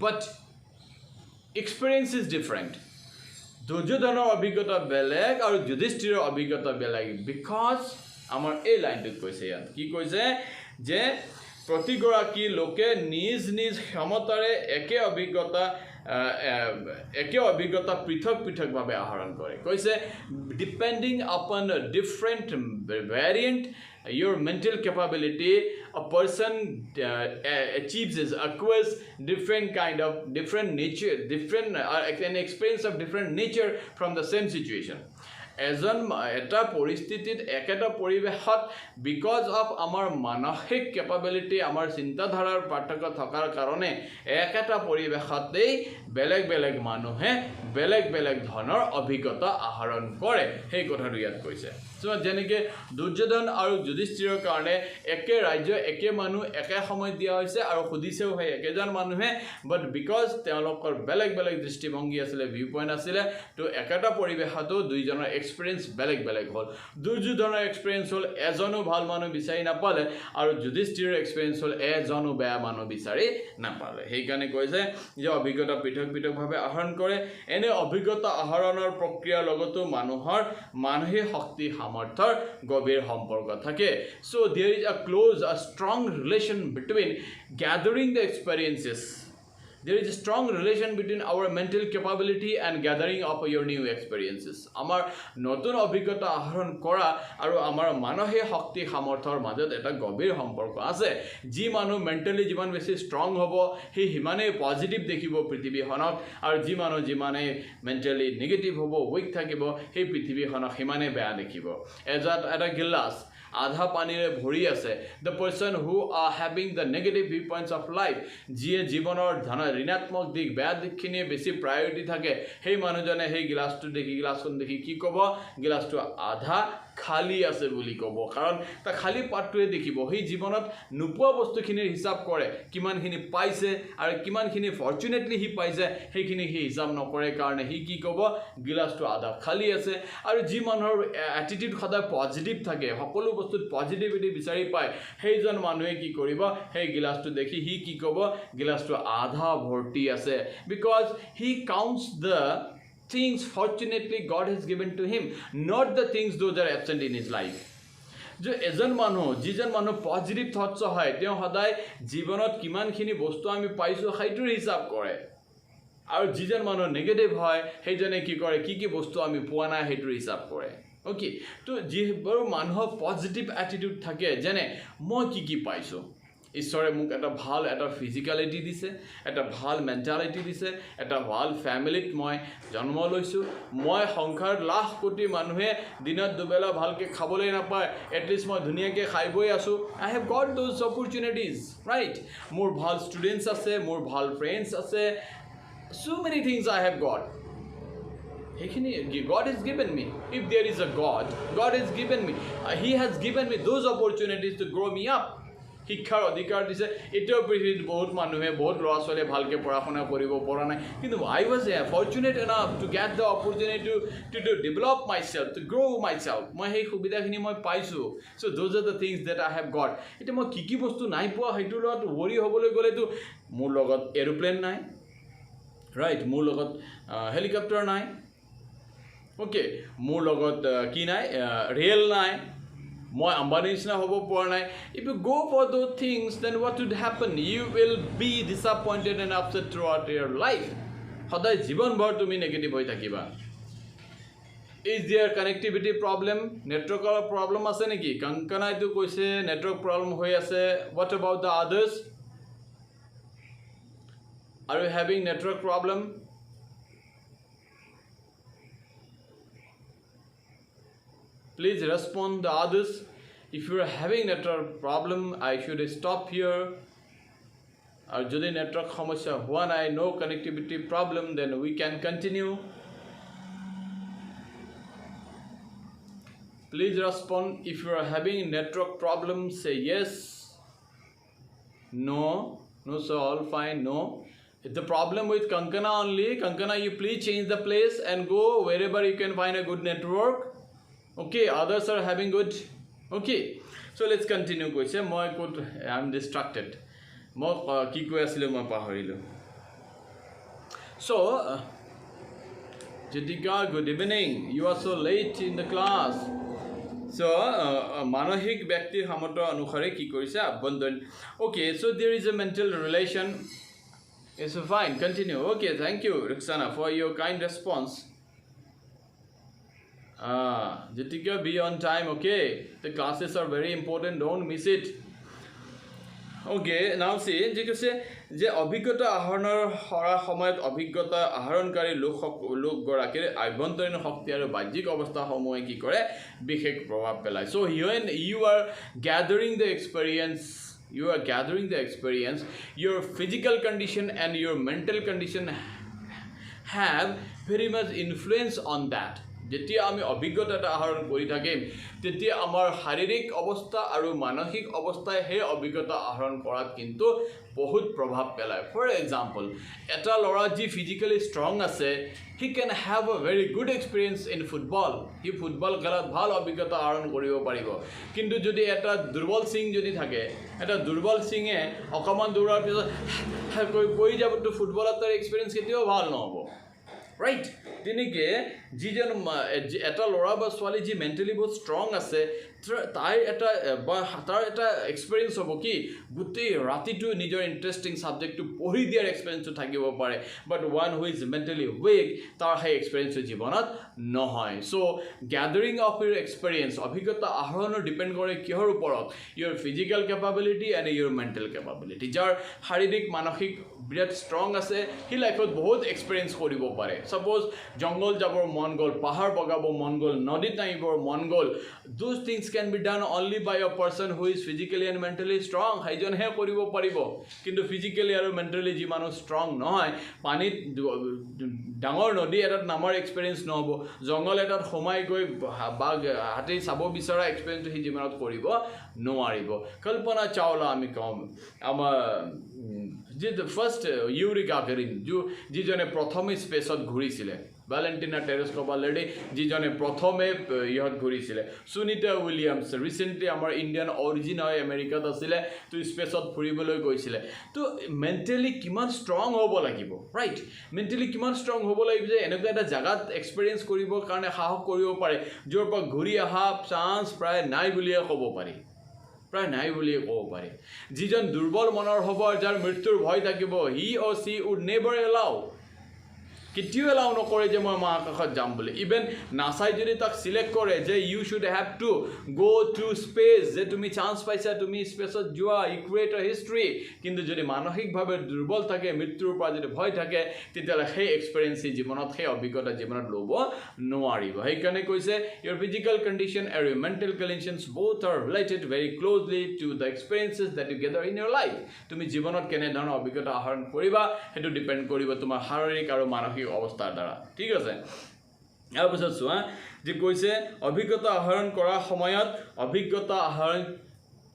but experience is different দুৰ্যোধনৰ অভিজ্ঞতা বেলেগ আৰু যুধিষ্ঠিৰৰ অভিজ্ঞতা বেলেগ বিকজ আমাৰ এই লাইনটোত কৈছে ইয়াত কি কৈছে যে প্ৰতিগৰাকী লোকে নিজ ক্ষমতাৰে একে অভিজ্ঞতা পৃথকভাৱে আহৰণ কৰে কৈছে ডিপেণ্ডিং আপন different variant your mental capability a person acquires different nature an experience of different nature from the same situation এটা পৰিস্থিতিত একেটা পৰিৱেশত বিকজ অফ আমাৰ মানসিক কেপাবিলিটি আমাৰ চিন্তাধাৰাৰ পাৰ্থক্য থকাৰ কাৰণে একেটা পৰিৱেশতেই বেলেগ মানুহে বেলেগ ধৰণৰ অভিজ্ঞতা আহৰণ কৰে সেই কথাটো ইয়াত কৈছে যেনেকৈ দুৰ্যোধন আৰু যুধিষ্ঠিৰৰ কাৰণে একে ৰাজ্য একে মানুহ একে সময় দিয়া হৈছে আৰু সুধিছেও সেই একেজন মানুহে বাট বিকজ তেওঁলোকৰ বেলেগ দৃষ্টিভংগী আছিলে ভিউ পইণ্ট আছিলে তো একেটা পৰিৱেশতো দুইজনৰ এক্সপিৰিয়েঞ্চ বেলেগ হ'ল দুৰ্যোধনৰ এক্সপিৰিয়েঞ্চ হ'ল এজনো ভাল মানুহ বিচাৰি নাপালে আৰু যুধিষ্ঠিৰৰ এক্সপিৰিয়েঞ্চ হ'ল এজনো বেয়া মানুহ বিচাৰি নাপালে সেইকাৰণে কৈছে যে অভিজ্ঞতা পৃথকভাৱে আহৰণ কৰে এনে অভিজ্ঞতা আহৰণৰ প্ৰক্ৰিয়াৰ লগতো মানুহৰ মানসিক শক্তি সামৰ্থ্যৰ গভীৰ সম্পৰ্ক থাকে so there is a strong relation between gathering the experiences there is a strong relation between our mental capability and gathering of your new experiences আমাৰ নতুন অভিজ্ঞতা আহৰণ কৰা আৰু আমাৰ মানসিক শক্তি সামৰ্থ্যৰ মাজত এটা গভীৰ সম্পৰ্ক আছে যি মানুহ মেণ্টেলি যিমান বেছি ষ্ট্ৰং হ'ব সি সিমানেই পজিটিভ দেখিব পৃথিৱীখনক আৰু যি মানুহ যিমানে মেণ্টেলি নিগেটিভ হ'ব উইক থাকিব সেই পৃথিৱীখনক সিমানেই বেয়া দেখিব এটা গিলাচ আধা পানীৰে ভৰি আছে the person who R having the negative view points of life যিয়ে জীৱনৰ ঋণাত্মক দিশ বেয়া দিশখিনিয়ে বেছি প্ৰায়ৰিটি থাকে সেই মানুহজনে সেই গিলাচখন দেখি কি ক'ব গিলাচটো আধা খালী আছে বুলি ক'ব কাৰণ তাৰ খালী পাতটোৱে দেখিব সেই জীৱনত নোপোৱা বস্তুখিনিৰ হিচাপ কৰে কিমানখিনি পাইছে আৰু কিমানখিনি ফৰ্চুনেটলি সি পাইছে সেইখিনি সি হিচাপ নকৰে কাৰণে সি কি ক'ব গিলাচটো আধা খালী আছে আৰু যি মানুহৰ এটিটিউড সদায় পজিটিভ থাকে সকলো বস্তুত পজিটিভিটি বিচাৰি পায় সেইজন মানুহে কি কৰিব সেই গিলাচটো দেখি সি কি ক'ব গিলাচটো আধা ভৰ্তি আছে because he counts the things fortunately God has given to him, not the things those are absent in his life. যে এজন মানুহ যিজন মানুহ পজিটিভ থটছ হয় তেওঁ সদায় জীৱনত কিমানখিনি বস্তু আমি পাইছোঁ সেইটোৰ হিচাপ কৰে আৰু যিজন মানুহ নেগেটিভ হয় সেইজনে কি কৰে কি বস্তু আমি পোৱা নাই সেইটো হিচাপ কৰে ওকে তো যিবোৰ মানুহৰ পজিটিভ এটিটিউড থাকে যেনে মই কি পাইছোঁ ঈশ্বৰে মোক এটা ভাল এটা ফিজিকেলিটি দিছে এটা ভাল মেণ্টেলিটি দিছে এটা ভাল ফ্যামিলিত মই জন্ম লৈছোঁ মই সংসাৰত লাখ কোটি মানুহে দিনত দুবেলা ভালকে খাবলৈ নাপায় এটলিষ্ট মই ধুনীয়াকৈ খাই বৈ আছোঁ I have got those opportunities right মোৰ ভাল ষ্টুডেণ্টছ আছে মোৰ ভাল ফ্ৰেণ্ডছ আছে so many things I have got God has given me if there is a God has given me he has given me those opportunities to grow me up শিক্ষাৰ অধিকাৰ দিছে এতিয়াও পৃথিৱীত বহুত মানুহে বহুত ল'ৰা ছোৱালীয়ে ভালকৈ পঢ়া শুনা কৰিব পৰা নাই কিন্তু I was fortunate enough to get the opportunity to develop myself to grow myself মই সেই সুবিধাখিনি মই পাইছোঁ so those are the things that I have got এতিয়া মই কি বস্তু নাই পোৱা সেইটোৰ লগত worry হ'বলৈ গ'লেতো মোৰ লগত এৰোপ্লেন নাই right মোৰ লগত হেলিকপ্টাৰ নাই ওকে মোৰ লগত কি নাই ৰেল নাই মই আম্বানী নিচিনা হ'ব পৰা নাই if you go for those things then what would happen you will be disappointed and upset throughout your life সদায় জীৱনভৰ তুমি নেগেটিভ হৈ থাকিবা is there connectivity problem নেটৱৰ্কৰ প্ৰবলেম আছে নেকি কংকনাইটো কৈছে নেটৱৰ্ক প্ৰবলেম হৈ আছে what about the others are you having network problem please respond the others if you are having network problem I should stop here or jodi network samasya hua nai no connectivity problem then we can continue please respond if you are having network problem say yes no so all fine no it's the problem with Kankana only Kankana you please change the place and go wherever you can find a good network okay others are having good okay so let's continue koise moi I'm distracted mo ki koi asile moi pahorilu so Jyotika good evening you are so late in the class so manohik byaktir samoto anukhare ki korise abondon okay so there is a mental relation it's fine continue okay thank you Ruxana for your kind response Jyotika be on time okay the classes are very important don't miss it okay now see যে কৈছে যে অভিজ্ঞতা আহৰণৰ সময়ত অভিজ্ঞতা আহৰণকাৰী লোক গৰাকীৰ আভ্যন্তৰীণ শক্তি আৰু বাহ্যিক অৱস্থাসমূহে কি কৰে বিশেষ প্ৰভাৱ পেলায় so when you are gathering the experience your physical condition and your mental condition have very much influence on that যেতিয়া আমি অভিজ্ঞতা আহৰণ কৰি থাকিম তেতিয়া আমাৰ শাৰীৰিক অৱস্থা আৰু মানসিক অৱস্থাই সেই অভিজ্ঞতা আহৰণ কৰাত কিন্তু বহুত প্ৰভাৱ পেলায় ফৰ এক্সাম্পল এটা ল'ৰা যি ফিজিক্যালি ষ্ট্ৰং আছে he can have a very good experience in football he football খেলত ভাল অভিজ্ঞতা আহৰণ কৰিব পাৰিব কিন্তু যদি এটা দুৰ্বল সিং যদি থাকে এটা দুৰ্বল সিংয়ে অকমান দৌৰাৰ পিছত কৈ যাব তো ফুটবলত তাৰ এক্সপেৰিয়েন্স কেতিয়াও ভাল নহব right tinike jijon eta lora ba swali ji mentally बहुत strong ase tai eta tar eta experience hobo ki gutte rati to nijor interesting subject to pori diar experience to thakibo pare but one who is mentally weak tar hai experience jibonat no hoy so gathering of your experience abhigota ahronor depend kore kihor uporot your physical capability and your mental capability jar sharirik manoshik birat strong ase he life ot bahut experience koribo pare suppose jungle jabor mon gol pahar bagabo mon gol nodit naibor mon gol those things can be done only by a person who is physically and mentally strong haijon he koribo paribo kintu physically aru mentally ji manu strong nohoy panit dangor nodi etat namar experience nohobo jungle etat homai goi bag hati sabo bisara experience hi jimanot koribo noaribo kalpana chawla ami kom ama the first Yuri Gagarin ji jone prothome space ot ghurisile Valentina Tereshkova lady ji jone prothome yot ghurisile Sunita Williams recently amar Indian origin hoy America ta asile to space ot phuriboloi goisile to mentally kiman strong hobo lagibo right mentally kiman strong hobo lagibo je eneka eta jagat experience koribo karone sahok koribo pare jor pa ghuri aha chance pray nai buliye kobo pari প্ৰায় নাই বুলি ক'ব পাৰি যিজন দুৰ্বল মনৰ হ'ব যাৰ মৃত্যুৰ ভয় থাকিব he or she would never allow কেতিয়াও এলাউ নকৰে যে মই মহাকাশত যাম বুলি ইভেন নাসাই যদি তাক সিলেক্ট কৰে যে you should have to go to space যে তুমি চান্স পাইছা তুমি স্পেসত যোৱা ই ক্ৰিয়েট আ হিষ্ট্ৰী কিন্তু যদি মানসিকভাৱে দুৰ্বল থাকে মৃত্যুৰ পৰা যদি ভয় থাকে তেতিয়াহ'লে সেই এক্সপেৰিয়েন্স জীৱনত সেই অভিজ্ঞতা জীৱনত ল'ব নোৱাৰিব সেইকাৰণে কৈছে your physical condition and your mental conditions both are related very closely to the experiences that you gather in your life তুমি জীৱনত কেনে ধৰণৰ অভিজ্ঞতা আহৰণ কৰিবা সেইটো ডিপেন্ড কৰিব তোমাৰ শাৰীৰিক আৰু মানসিক অৱস্থাৰ দ্বাৰা ঠিক আছে ইয়াৰ পিছত চোৱা যে কৈছে অভিজ্ঞতা আহৰণ কৰাৰ সময়ত অভিজ্ঞতা আহৰণ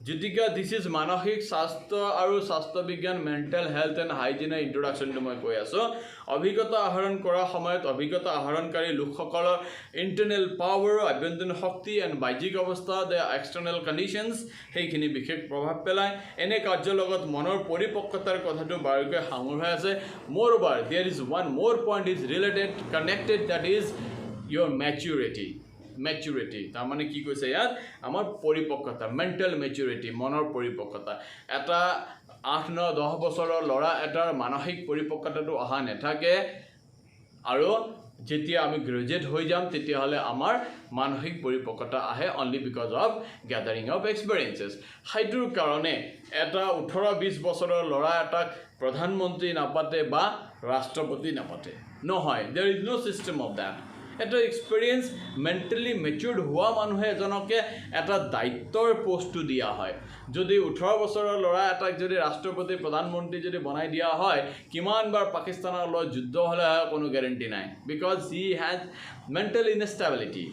Jutika, this is Manahik Sastra Aru Sastra Vigyan Mental Health and Hygiene Introduction to my Koya. So, Abhigata Aharan Kora Hamayat, Abhigata Aharan Kari Lukhakala, internal power, Abandon Hokti, and Bajik Avasta, the external conditions, Hekini Bikik Prohapelai, Ene Kajalogat Monor Poripokatar Kothatu Baraka Hamurhase. Moreover, there is one more point is related, connected, that is your maturity. Maturity তাৰ মানে কি কৈছে ইয়াত আমাৰ পৰিপক্কতা mental maturity মনৰ পৰিপক্কতা এটা 8 9 10 বছৰৰ লৰা এটাৰ মানসিক পৰিপক্কতাটো অহা নেথাকে আৰু যেতিয়া আমি গ্ৰেজুৱেট হৈ যাম তেতিয়া হলে আমাৰ মানসিক পৰিপক্কতা আহে only because of gathering of experiences হাইটোৰ কাৰণে এটা 18 20 বছৰৰ লৰা এটাক প্ৰধানমন্ত্ৰী নাপাতে বা ৰাষ্ট্ৰপতি নাপাতে নহয় there is no system of that এটা এক্সপেৰিয়েন্স মেন্টালি মেচুৰড হোৱা মানুহে এজনকে এটা দায়িত্বৰ পোষ্টটো দিয়া হয় যদি 18 বছৰৰ লৰা এটাক যদি ৰাষ্ট্ৰপতি প্ৰধানমন্ত্ৰী যদি বনাই দিয়া হয় কিমানবাৰ পাকিস্তানৰ লগত যুদ্ধ হলে কোনো গ্যাৰান্টি নাই because he has mental instability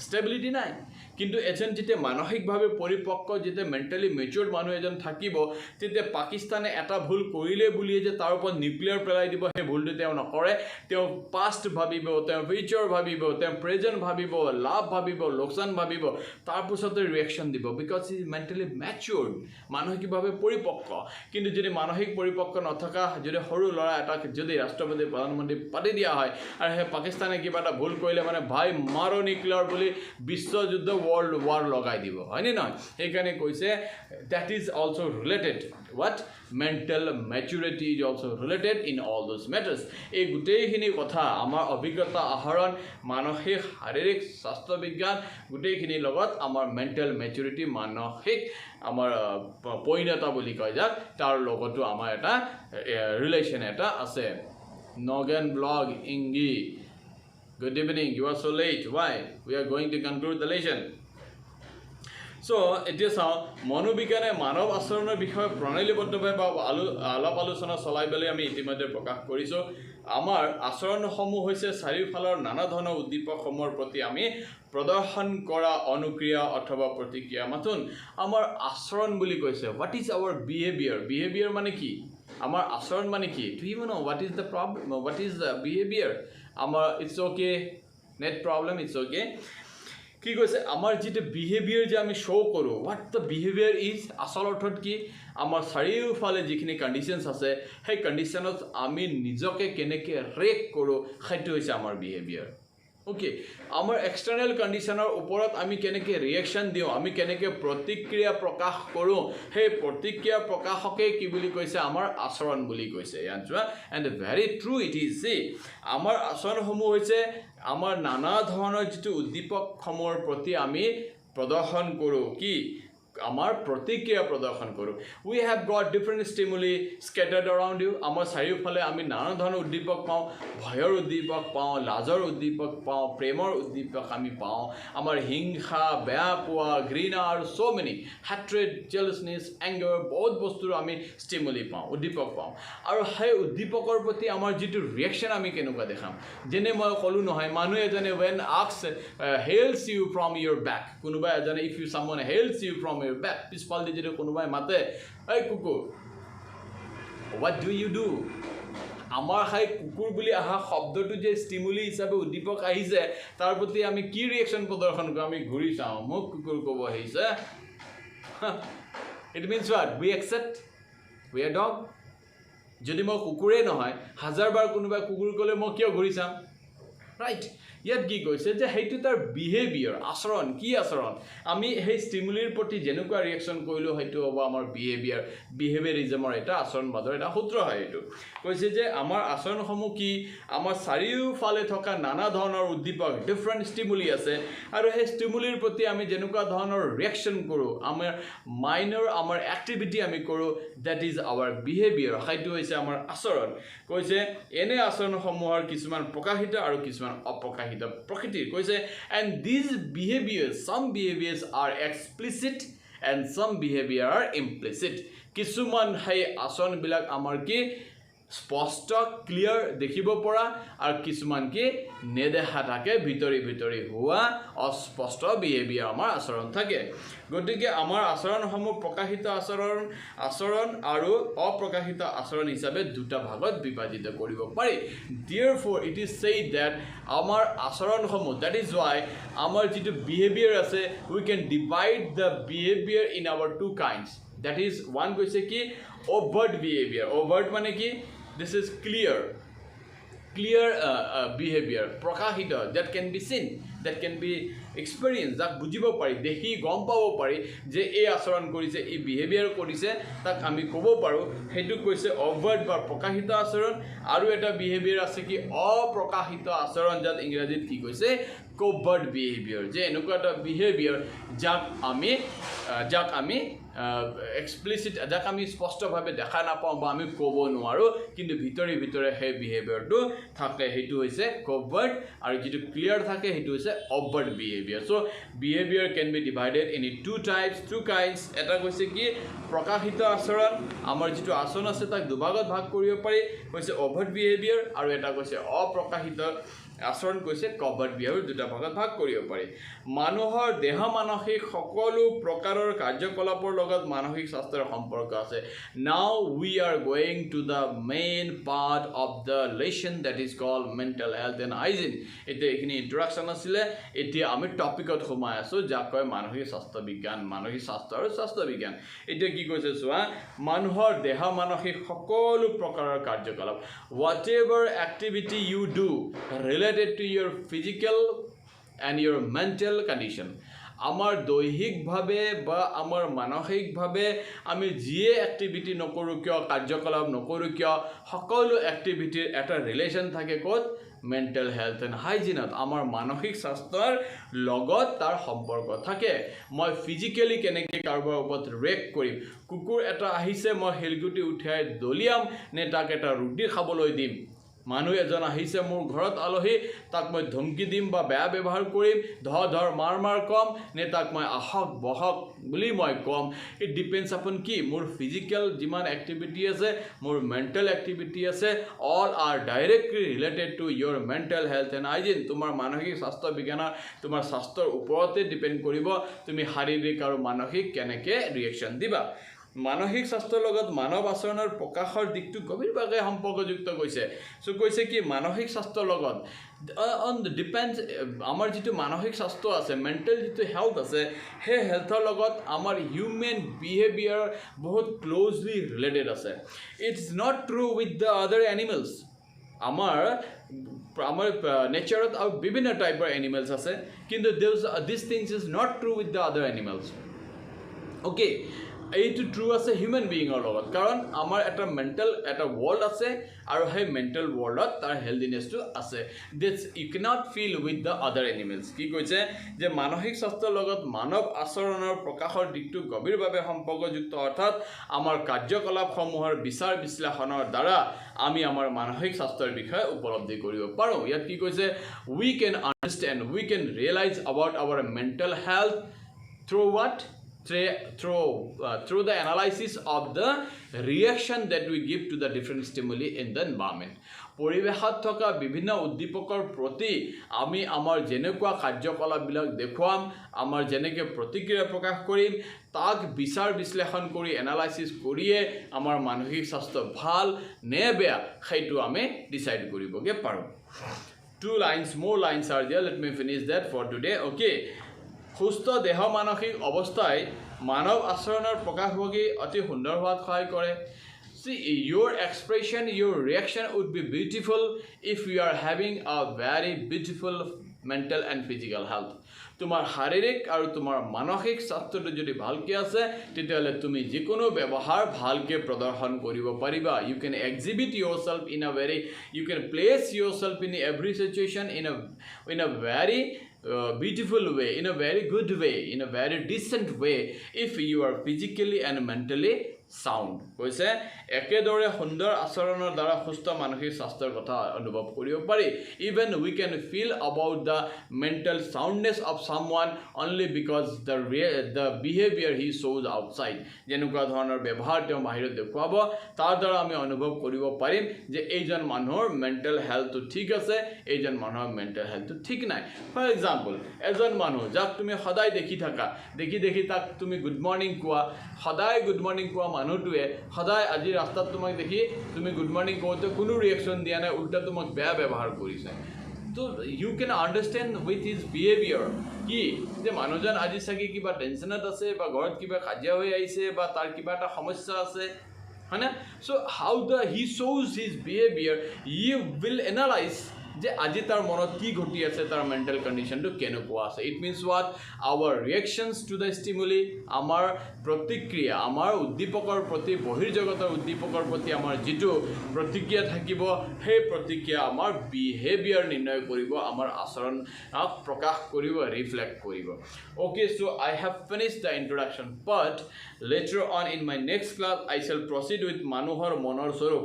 stability নাই কিন্তু এজন যেতে মানসিকভাৱে পৰিপক্ক যেতে মেন্টালি মেচুৰড মানুহ এজন থাকিব তেতে পাকিস্তানে এটা ভুল কৰিলে বুলি যে তাৰ ওপৰত নিউক্লিয়াৰ পেলাই দিব হে ভুলটো তেওঁ নকৰে তেওঁ পাষ্ট ভাবিব তেওঁ ফিউচাৰ ভাবিব তেওঁ প্ৰেজেন্ট ভাবিব লাভ ভাবিব লোকসান ভাবিব তাৰ পিছতে ৰিঅ্যাকশন দিব বিকজ হি ইজ মেন্টালি মেচুৰড মানসিকভাৱে পৰিপক্ক কিন্তু যদি মানসিক পৰিপক্ক নথকা যদি সৰু লৰা এটা যদি ৰাষ্ট্ৰপতি প্ৰধানমন্ত্ৰী পাতি দিয়া হয় আৰু হে পাকিস্তানে কিবা এটা ভুল কৰিলে মানে ভাই মাৰো নিউক্লিয়াৰ বুলি বিশ্বযুদ্ধ world war logai dibo hoyne noy ekane koise that is also related what mental maturity is also related in all those matters ei gutei khini kotha amar obhigota aharon manoshik sharirik shastro bigyan gutei khini logot amar mental maturity manoshik amar poinata boli koy jak tar logoto amar eta relation eta ase Nogan blog Ingi. Good evening. You are so late. Why? We are going to conclude the lesson. So, it is how মনোবিজ্ঞানে মানৱ আচৰণৰ বিষয়ে প্ৰণালীবদ্ধভাৱে বা আলাপ আলোচনা চলাই পেলাই আমি ইতিমধ্যে প্ৰকাশ কৰিছো আমাৰ আচৰণসমূহ হৈছে চাৰিওফালৰ নানা ধৰণৰ উদ্দীপকসমূহৰ প্ৰতি আমি প্ৰদৰ্শন কৰা অনুক্ৰিয়া অথবা প্ৰতিক্ৰিয়া মাথোন আমাৰ আচৰণ বুলি কৈছে what is our behavior মানে কি আমাৰ আচৰণ মানে কি do you know what is the problem what is the behavior আমাৰ it's okay net problem it's okay কি কৈছে আমাৰ যেতে বিহেভিয়াৰ যে আমি শো কৰো what the behavior is আসল অৰ্থত কি আমাৰ চাৰিওফালে যিখিনি কন্ডিশনস আছে সেই কন্ডিশনত আমি নিজকে কেনেকে ৰেক কৰো সেইটো হৈছে আমাৰ বিহেভিয়াৰ ওকে আমাৰ এক্সটাৰ্নাল কন্ডিশনৰ ওপৰত আমি কেনেকে ৰিঅ্যাকশন দিও আমি কেনেকে প্ৰতিক্ৰিয়া প্ৰকাশ কৰো সেই প্ৰতিক্ৰিয়া প্ৰকাশকে কি বুলি কৈছে আমাৰ আচৰণ বুলি কৈছে ইয়ানচোৱা and very true it is see আমাৰ আচৰণসমূহ হৈছে আমাৰ নানা ধৰণৰ যেটো উদ্দীপক সমূহৰ প্ৰতি আমি প্ৰদৰ্শন কৰো কি আমাৰ প্ৰতিক্ৰিয়া প্ৰদৰ্শন কৰো we have got different stimuli scattered around you আমাৰ চাৰিওফালে আমি নানা ধৰণৰ উদ্দীপক পাওঁ ভয়ৰ উদ্দীপক পাওঁ লাজৰ উদ্দীপক পাওঁ প্ৰেমৰ উদ্দীপক আমি পাওঁ আমাৰ হিংসা বেয়া পোৱা ঘৃণা আৰু so many hatred jealousness anger বহুত বস্তুৰ আমি stimuli পাওঁ উদ্দীপক পাওঁ আৰু সেই উদ্দীপকৰ প্ৰতি আমাৰ যেটো ৰিঅ্যাকশন আমি কেনেকুৱা দেখাম যেনে মই কলো নহয় মানুহ এজনে when asks hails you from your back কোনোবা এজনে if you someone hails you from your back পিছফাল দি যদি কোনোবাই মাতে এই কুকুৰ what do you do আমাৰ হাই কুকুৰ বুলি আহা শব্দটো যে স্টিমুলি হিচাপে উদ্দীপক আহিছে তাৰ প্ৰতি আমি কি ৰিঅ্যাকশন প্ৰদৰ্শন কৰো আমি ঘূৰি চাওঁ মোক কুকুৰ কব আহিছে it means what we accept we are dog যদি মই কুকুৰে নহয় হাজাৰবাৰ কোনোবাই কুকুৰ কলে মই কিয় ঘূৰি চাম right ইয়াত কি কৈছে যে সেইটো তাৰ বিহেভিয়াৰ আচৰণ কি আচৰণ আমি সেই ষ্টিমুলিৰ প্ৰতি যেনেকুৱা ৰিয়েকশ্যন কৰিলোঁ সেইটো হ'ব আমাৰ বিহেভিয়াৰিজমৰ এটা আচৰণবাদৰ এটা সূত্ৰ হয় এইটো কৈছে যে আমাৰ আচৰণসমূহ কি আমাৰ চাৰিওফালে থকা নানা ধৰণৰ উদ্দীপক ডিফাৰেণ্ট ষ্টিমুলি আছে আৰু সেই ষ্টিমুলিৰ প্ৰতি আমি যেনেকুৱা ধৰণৰ ৰিয়েকশ্যন কৰোঁ আমাৰ মাইনৰ আমাৰ এক্টিভিটি আমি কৰোঁ দ্যাট ইজ আৱাৰ বিহেভিয়াৰ সেইটো হৈছে আমাৰ আচৰণ কৈছে এনে আচৰণসমূহৰ কিছুমান প্ৰকাশিত আৰু কিছুমান অপ্ৰকাশিত প্ৰকৃতিৰ কৈছে and these behaviours some behaviours are explicit and some behaviour are implicit কিছুমান সেই আচৰণবিলাক আমাৰ কি স্পষ্ট ক্লিয়াৰ দেখিব পৰা আৰু কিছুমান কি নেদেখা থাকে ভিতৰি হোৱা অস্পষ্ট বিহেভিয়াৰ আমাৰ আচৰণ থাকে গতিকে আমাৰ আচৰণসমূহ প্ৰকাশিত আচৰণ আৰু অপ্ৰকাশিত আচৰণ হিচাপে দুটা ভাগত বিভাজিত কৰিব পাৰি therefore it is said that আমাৰ আচৰণসমূহ that is why আমাৰ যিটো বিহেভিয়াৰ আছে we can divide the behavior in our two kinds that is one কৈছে কি overt behavior overt মানে কি this is clear behavior প্ৰকাশিত that can be seen that can be experienced যাক বুজিব পাৰি দেখি গম পাব পাৰি যে এই আচৰণ কৰিছে এই বিহেভিয়াৰ কৰিছে তাক আমি ক'ব পাৰোঁ সেইটো কৈছে overt বা প্ৰকাশিত আচৰণ আৰু এটা বিহেভিয়াৰ আছে কি অপ্ৰকাশিত আচৰণ যাত ইংৰাজীত কি কৈছে covert behavior যে এনেকুৱা এটা বিহেভিয়াৰ যাক আমি এক্সপ্লিচিট যাক আমি স্পষ্টভাৱে দেখা নাপাওঁ বা আমি ক'ব নোৱাৰোঁ কিন্তু ভিতৰে সেই বিহেভিয়াৰটো থাকে সেইটো হৈছে covert আৰু যিটো ক্লিয়াৰ থাকে সেইটো হৈছে overt behavior so behavior can be divided in two kinds এটা কৈছে কি প্ৰকাশিত আচৰণ আমাৰ যিটো আচৰণ আছে তাক দুভাগত ভাগ কৰিব পাৰি কৈছে overt behavior আৰু এটা কৈছে অপ্ৰকাশিত আচৰণ কৈছে covert behavior দুটা ভাগত ভাগ কৰিব পাৰি মানুহৰ দেহ মানসিক সকলো প্ৰকাৰৰ কাৰ্যকলাপৰ লগত মানসিক স্বাস্থ্যৰ সম্পৰ্ক আছে now we are going to the main part of the lesson that is called mental health and hygiene এটা এখিনি ইন্ট্ৰোডাকচন আছিল এতিয়া আমি টপিকত সোমাই আছো যাক কয় মানসিক স্বাস্থ্য বিজ্ঞান মানসিক স্বাস্থ্য আৰু স্বাস্থ্য বিজ্ঞান এটা কি কৈছে চোৱা মানুহৰ দেহ মানসিক সকলো প্ৰকাৰৰ কাৰ্যকলাপ whatever activity you do related to your physical and your mental condition আমাৰ দৈহিকভাৱে বা আমাৰ মানসিকভাৱে আমি যিয়ে এক্টিভিটি নকৰোঁ কিয় কাৰ্যকলাপ নকৰোঁ কিয় সকলো এক্টিভিটিৰ এটা ৰিলেশ্যন থাকে ক'ত মেণ্টেল হেল্থ এণ্ড হাইজিনত আমাৰ মানসিক স্বাস্থ্যৰ লগত তাৰ সম্পৰ্ক থাকে মই ফিজিকেলি কেনেকৈ কাৰোবাৰ ওপৰত ৰিয়েক্ট কৰিম কুকুৰ এটা আহিছে মই শিলগুটি উঠাই দলিয়াম নে তাক এটা ৰুটি খাবলৈ দিম মানুহ এজন আহিছে মোৰ ঘৰত আলহী তাক মই ধমকি দিম বা বেয়া ব্যৱহাৰ কৰিম ধৰ মাৰ কম নে তাক মই আহক বহক বুলি মই কম ইট ডিপেণ্ডছ আপন কি মোৰ ফিজিকেল যিমান এক্টিভিটি আছে মোৰ মেণ্টেল এক্টিভিটি আছে all R directly related to your mental health and hygiene তোমাৰ মানসিক স্বাস্থ্য বিজ্ঞানৰ তোমাৰ স্বাস্থ্যৰ ওপৰতে ডিপেণ্ড কৰিব তুমি শাৰীৰিক আৰু মানসিক কেনেকৈ ৰিয়েকশ্যন দিবা মানসিক স্বাস্থ্যৰ লগত মানৱ আচৰণৰ প্ৰকাশৰ দিকটো গভীৰভাৱে সম্পৰ্কযুক্ত কৈছে চ' কৈছে কি মানসিক স্বাস্থ্যৰ লগত ডিপেণ্ডছ আমাৰ যিটো মানসিক স্বাস্থ্য আছে মেণ্টেল যিটো হেল্থ আছে সেই হেল্থৰ লগত আমাৰ হিউমেন বিহেভিয়াৰ বহুত ক্ল'জলি ৰিলেটেড আছে it's not true with the other animals আমাৰ নেচাৰত আৰু বিভিন্ন টাইপৰ এনিমেলছ আছে কিন্তু this things is not true with the other animals okay এইটো ট্ৰু আছে হিউমেন বিয়িঙৰ লগত কাৰণ আমাৰ এটা মেণ্টেল এটা ৱৰ্ল্ড আছে আৰু সেই মেণ্টেল ৱৰ্ল্ডত তাৰ হেল্থিনেছটো আছে this you can't feel with the other animals কি কৈছে যে মানসিক স্বাস্থ্যৰ লগত মানৱ আচৰণৰ প্ৰকাশৰ দিশটো গভীৰভাৱে সম্পৰ্কযুক্ত অৰ্থাৎ আমাৰ কাৰ্যকলাপসমূহৰ বিচাৰ বিশ্লেষণৰ দ্বাৰা আমি আমাৰ মানসিক স্বাস্থ্যৰ বিষয়ে উপলব্ধি কৰিব পাৰোঁ ইয়াত কি কৈছে we can understand we can realize about our mental health through what through the analysis of the reaction that we give to the different stimuli in the environment পৰিৱেশত থকা বিভিন্ন উদ্দীপকৰ প্ৰতি আমি আমাৰ যেনেকুৱা কাৰ্যকলাপবিলাক দেখুৱাম আমাৰ যেনেকৈ প্ৰতিক্ৰিয়া প্ৰকাশ কৰিম তাক বিচাৰ বিশ্লেষণ কৰি এনালাইচিছ কৰিয়ে আমাৰ মানসিক স্বাস্থ্য ভাল নে বেয়া সেইটো আমি ডিচাইড কৰিবগৈ পাৰোঁ more lines are there let me finish that for today okay সুস্থ দেহ মানসিক অৱস্থাই মানৱ আচৰণৰ প্ৰকাশভংগী অতি সুন্দৰ হোৱাত সহায় কৰে see your expression your reaction would be beautiful if you are having a very beautiful mental and physical health তোমাৰ শাৰীৰিক আৰু তোমাৰ মানসিক স্বাস্থ্যটো যদি ভালকৈ আছে তেতিয়াহ'লে তুমি যিকোনো ব্যৱহাৰ ভালকৈ প্ৰদৰ্শন কৰিব পাৰিবা you can exhibit yourself in a very you can place yourself in every situation in a very beautiful way, in a very good way, in a very decent way if you are physically and mentally sound. কৈছে একেদৰে সুন্দৰ আচৰণৰ দ্বাৰা সুস্থ মানসিক স্বাস্থ্যৰ কথা অনুভৱ কৰিব পাৰি even we can feel about the mental soundness of someone only because the behavior he shows outside যেনেকুৱা ধৰণৰ ব্যৱহাৰ তেওঁ বাহিৰত দেখুৱাব তাৰ দ্বাৰা আমি অনুভৱ কৰিব পাৰিম যে এইজন মানুহৰ মেণ্টেল হেল্থটো ঠিক আছে এইজন মানুহৰ মেণ্টেল হেল্থটো ঠিক নাই ফৰ এক্সাম্পল এজন মানুহ যাক তুমি সদায় দেখি থাকা দেখি তাক তুমি গুড মৰ্ণিং কোৱা সদায় গুড মৰ্ণিং কোৱা মানুহটোৱে সদায় আজি ৰাস্তাত তোমাক দেখি তুমি গুড মৰ্ণিং কওঁতে কোনো ৰিয়েকশ্যন দিয়া নাই উল্টা তোমাক বেয়া ব্যৱহাৰ কৰিছে তো you can understand with his behaviour কি যে মানুহজন আজি চাগে কিবা টেনশ্যনত আছে বা ঘৰত কিবা কাজিয়া হৈ আহিছে বা তাৰ কিবা এটা সমস্যা আছে হয়নে চ' হাউ দ্য হি শ্ব'জ his behaviour you will analyse যে আজি তাৰ মনত কি ঘটি আছে তাৰ মেণ্টেল কণ্ডিশ্যনটো কেনেকুৱা আছে it means what our reactions to the stimuli আমাৰ প্ৰতিক্ৰিয়া আমাৰ উদ্দীপকৰ প্ৰতি বহিৰ্জগতৰ উদ্দীপকৰ প্ৰতি আমাৰ যিটো প্ৰতিক্ৰিয়া থাকিব সেই প্ৰতিক্ৰিয়া আমাৰ বিহেভিয়াৰ নিৰ্ণয় কৰিব আমাৰ আচৰণক প্ৰকাশ কৰিব ৰিফ্লেক্ট কৰিব okay so' I have finished the introduction but letter on in my next class I shell proceed with মানুহৰ মনৰ স্বৰূপ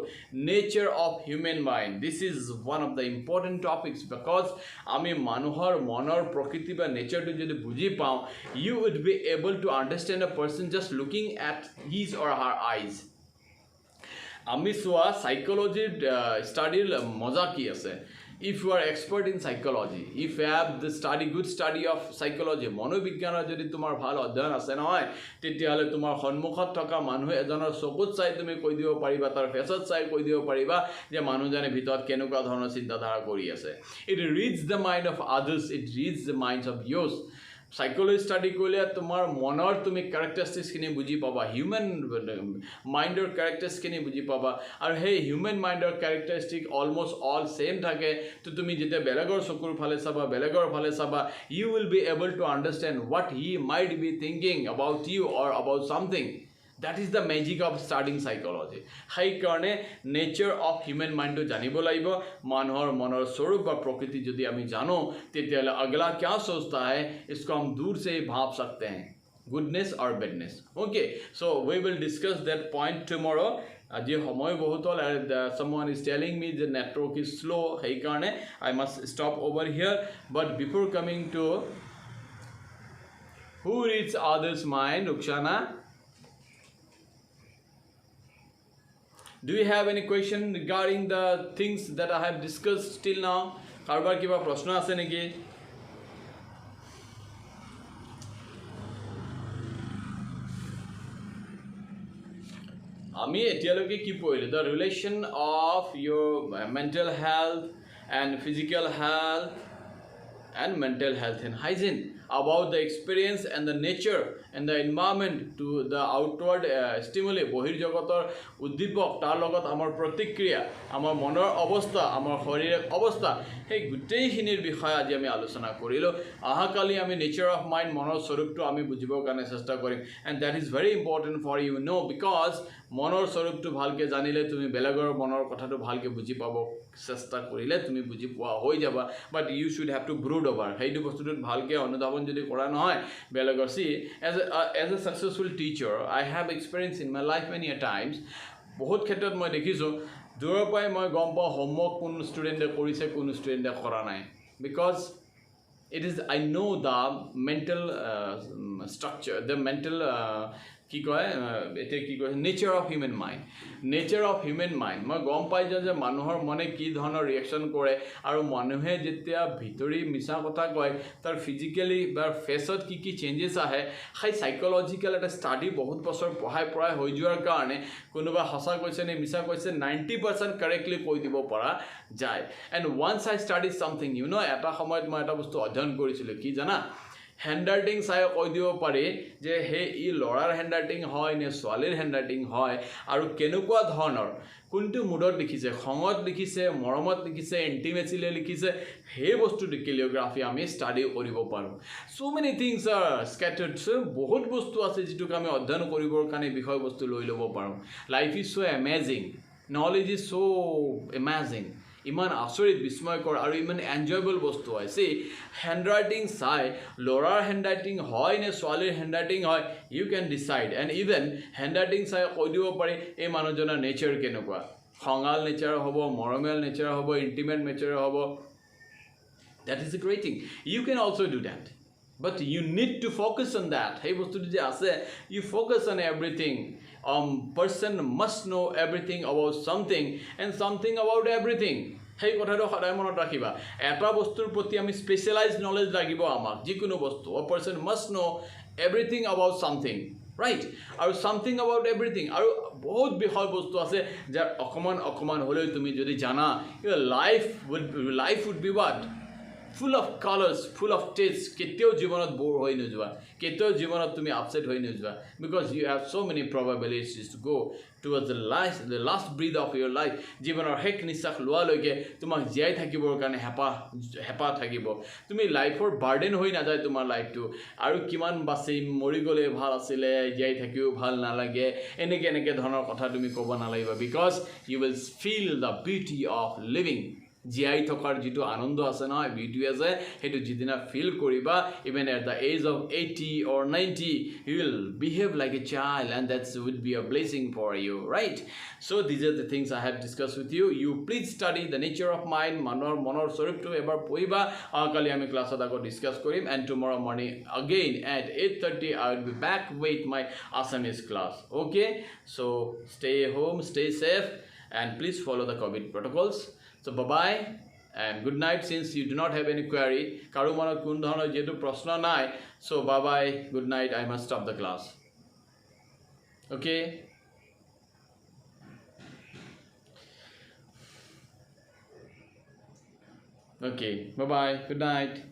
nature of human mind this is one of the important topics because আমি মানুহৰ মনৰ প্ৰকৃতি বা নেচাৰটো যদি বুজি পাওঁ you would be able to understand a person just looking at his or her eyes আমি চোৱা সাইকোলজিৰ ষ্টাডিৰ মজা কি আছে if you are expert in psychology if you have the good study of psychology মনোবিজ্ঞানৰ যদি তোমাৰ ভাল অধ্যয়ন আছে নহয় তেতিয়াহ'লে তোমাৰ সন্মুখত থকা মানুহ এজনৰ চকুত চাই তুমি কৈ দিব পাৰিবা তাৰ ফেচত চাই কৈ দিব পাৰিবা যে মানুহজনে ভিতৰত কেনেকুৱা ধৰণৰ চিন্তাধাৰা কৰি আছে it reads the mind of others it reads the minds of yours psychology study কৰিলে তোমাৰ মনৰ তুমি কেৰেক্টাৰিষ্টিক্সখিনি বুজি পাবা হিউমেন মাইণ্ডৰ কেৰেক্টাৰিষ্টিক্সখিনি বুজি পাবা আৰু সেই হিউমেন মাইণ্ডৰ কেৰেক্টাৰিষ্টিক অলমষ্ট অল ছেইম থাকে তো তুমি যেতিয়া বেলেগৰ চকুৰ ফালে চাবা বেলেগৰ ফালে চাবা you will be able to understand what he might be thinking about you or about something That is the magic of studying psychology. সেই কাৰণে নেচাৰ অফ হিউমেন মাইণ্ডটো জানিব লাগিব মানুহৰ মনৰ স্বৰূপ বা প্ৰকৃতি যদি আমি জানো তেতিয়াহ'লে আগলা क्या सोचता है इसको हम दूर से ही भाप सकते हैं goodness or badness okay so we will discuss that point tomorrow আজি সময় বহুত হ'ল and someone is telling me the network is slow সেই কাৰণে I must stop over here but before coming to who reads others mind Rukshana Do you have any question regarding the things that I have discussed till now? কাৰোবাৰ কিবা প্ৰশ্ন আছে নেকি? আমি এতিয়ালৈকে কি পঢ়িলো? The relation of your mental health and physical health and mental health and hygiene. About the experience and the nature and the environment to the outward stimuli বহিৰ্জগতৰ উদ্দীপক তাৰ লগত আমাৰ প্ৰতিক্ৰিয়া আমাৰ মনৰ অৱস্থা আমাৰ শৰীৰৰ অৱস্থা সেই গোটেইখিনিৰ বিষয়ে আজি আমি আলোচনা কৰিলোঁ অহাকালি আমি নেচাৰ অফ মাইণ্ড মনৰ স্বৰূপটো আমি বুজিবৰ কাৰণে চেষ্টা কৰিম and that is very important for you know' because মনৰ স্বৰূপটো ভালকৈ জানিলে তুমি বেলেগৰ মনৰ কথাটো ভালকৈ বুজি পাব চেষ্টা কৰিলে তুমি বুজি পোৱা হৈ যাবা but you should have to brood over সেইটো বস্তুটোত ভালকৈ অনুধাৱন যদি কৰা নহয় বেলেগৰ চি as a successful teacher I have experience in my life many a times বহুত ক্ষেত্ৰত মই দেখিছোঁ দূৰৰ পৰাই মই গম পাওঁ হোমৱৰ্ক কোন ষ্টুডেণ্টে কৰিছে কোন ষ্টুডেণ্টে কৰা নাই because it is I know the mental structure the mental কি কয় এতিয়া কি কয় নেচাৰ অফ হিউমেন মাইণ্ড মই গম পাই যে মানুহৰ মনে কি ধৰণৰ ৰিয়েকশ্যন কৰে আৰু মানুহে যেতিয়া ভিতৰি মিছা কথা কয় তাৰ ফিজিকেলি বা ফেচত কি কি চেঞ্জেছ আহে সেই চাইক'লজিকেল এটা ষ্টাডি বহুত বছৰ পঢ়াই হৈ যোৱাৰ কাৰণে কোনোবা সঁচা কৈছে নে মিছা কৈছে 90% কাৰেক্টলি কৈ দিব পৰা যায় and once I study something এটা সময়ত মই এটা বস্তু অধ্যয়ন কৰিছিলোঁ কি জানা হেণ্ডৰাইটিং চাই কৈ দিব পাৰি যে হে ই ল'ৰাৰ হেণ্ডৰাইটিং হয় নে ছোৱালীৰ হেণ্ডৰাইটিং হয় আৰু কেনেকুৱা ধৰণৰ কোনটো মুডত লিখিছে খঙত লিখিছে মৰমত লিখিছে ইণ্টিমেচিলি লিখিছে সেই বস্তুটো কেলিওগ্ৰাফি আমি ষ্টাডি কৰিব পাৰোঁ সো মেনি থিংছ আৰ স্কেটাৰ্ড বহুত বস্তু আছে যিটোক আমি অধ্যয়ন কৰিবৰ কাৰণে বিষয়বস্তু লৈ ল'ব পাৰোঁ life is so' amazing knowledge is so' amazing ইমান আচৰিত বিস্ময়কৰ আৰু ইমান এনজয়েবল বস্তু হয় চি হেণ্ডৰাইটিং চাই ল'ৰাৰ হেণ্ডৰাইটিং হয় নে ছোৱালীৰ হেণ্ডৰাইটিং হয় you can decide and even handwriting চাই কৈ দিব পাৰি এই মানুহজনৰ নেচাৰ কেনেকুৱা খঙাল নেচাৰ হ'ব মৰমীয়াল নেচাৰ হ'ব ইণ্টিমেট নেচাৰ হ'ব that is a great thing you can also do that but you need to focus on that hey bostu je ase you focus on everything person must know everything about something and something about everything hey কথাটো সদায় মনত ৰাখিবা এটা বস্তুৰ প্ৰতি আমি specialised knowledge লাগিব আমাক যিকোনো বস্তু a person must know everything about something right আৰু something about everything আৰু বহুত বিষয় বস্তু আছে যাৰ অকমান হলেও তুমি যদি জানা your life would be what full of colors full of tastes কেতিয়াও জীৱনত বোৰ হৈ নোযোৱা কেতিয়াও জীৱনত তুমি আপসেট হৈ নোযোৱা because you have so many probabilities to go towards the last breath of your life জীৱনৰ হেক নিশ্বাস লোৱালৈকে তোমাক জীয়াই থাকিবৰ কাৰণে হেপা থাকিব তুমি লাইফৰ বাৰ্ডেন হৈ নাযায় তোমাৰ লাইফটো আৰু কিমান বাছি মৰি গ'লে ভাল আছিলে জীয়াই থাকিও ভাল নালাগে এনেকে ধৰণৰ কথা তুমি ক'ব নালাগিবা because you will feel the beauty of living জীয়াই থকাৰ যিটো আনন্দ আছে নহয় বিউটি আছে হেতু যিদিনা ফিল কৰিবা even at the age of 80 or 90 you will behave like a child and that would be a blessing for you right so these are the things I have discussed with you you please study the nature of mind manor swarupto ebar poiba kali ami class ot ago discuss korim and tomorrow morning again at 8:30 I will be back with my Assamese class okay so stay home stay safe and please follow the COVID protocols so bye bye and good night since you do not have any query karu manor kun dhonor jetu proshno nai so bye bye good night I must stop the class okay okay bye bye good night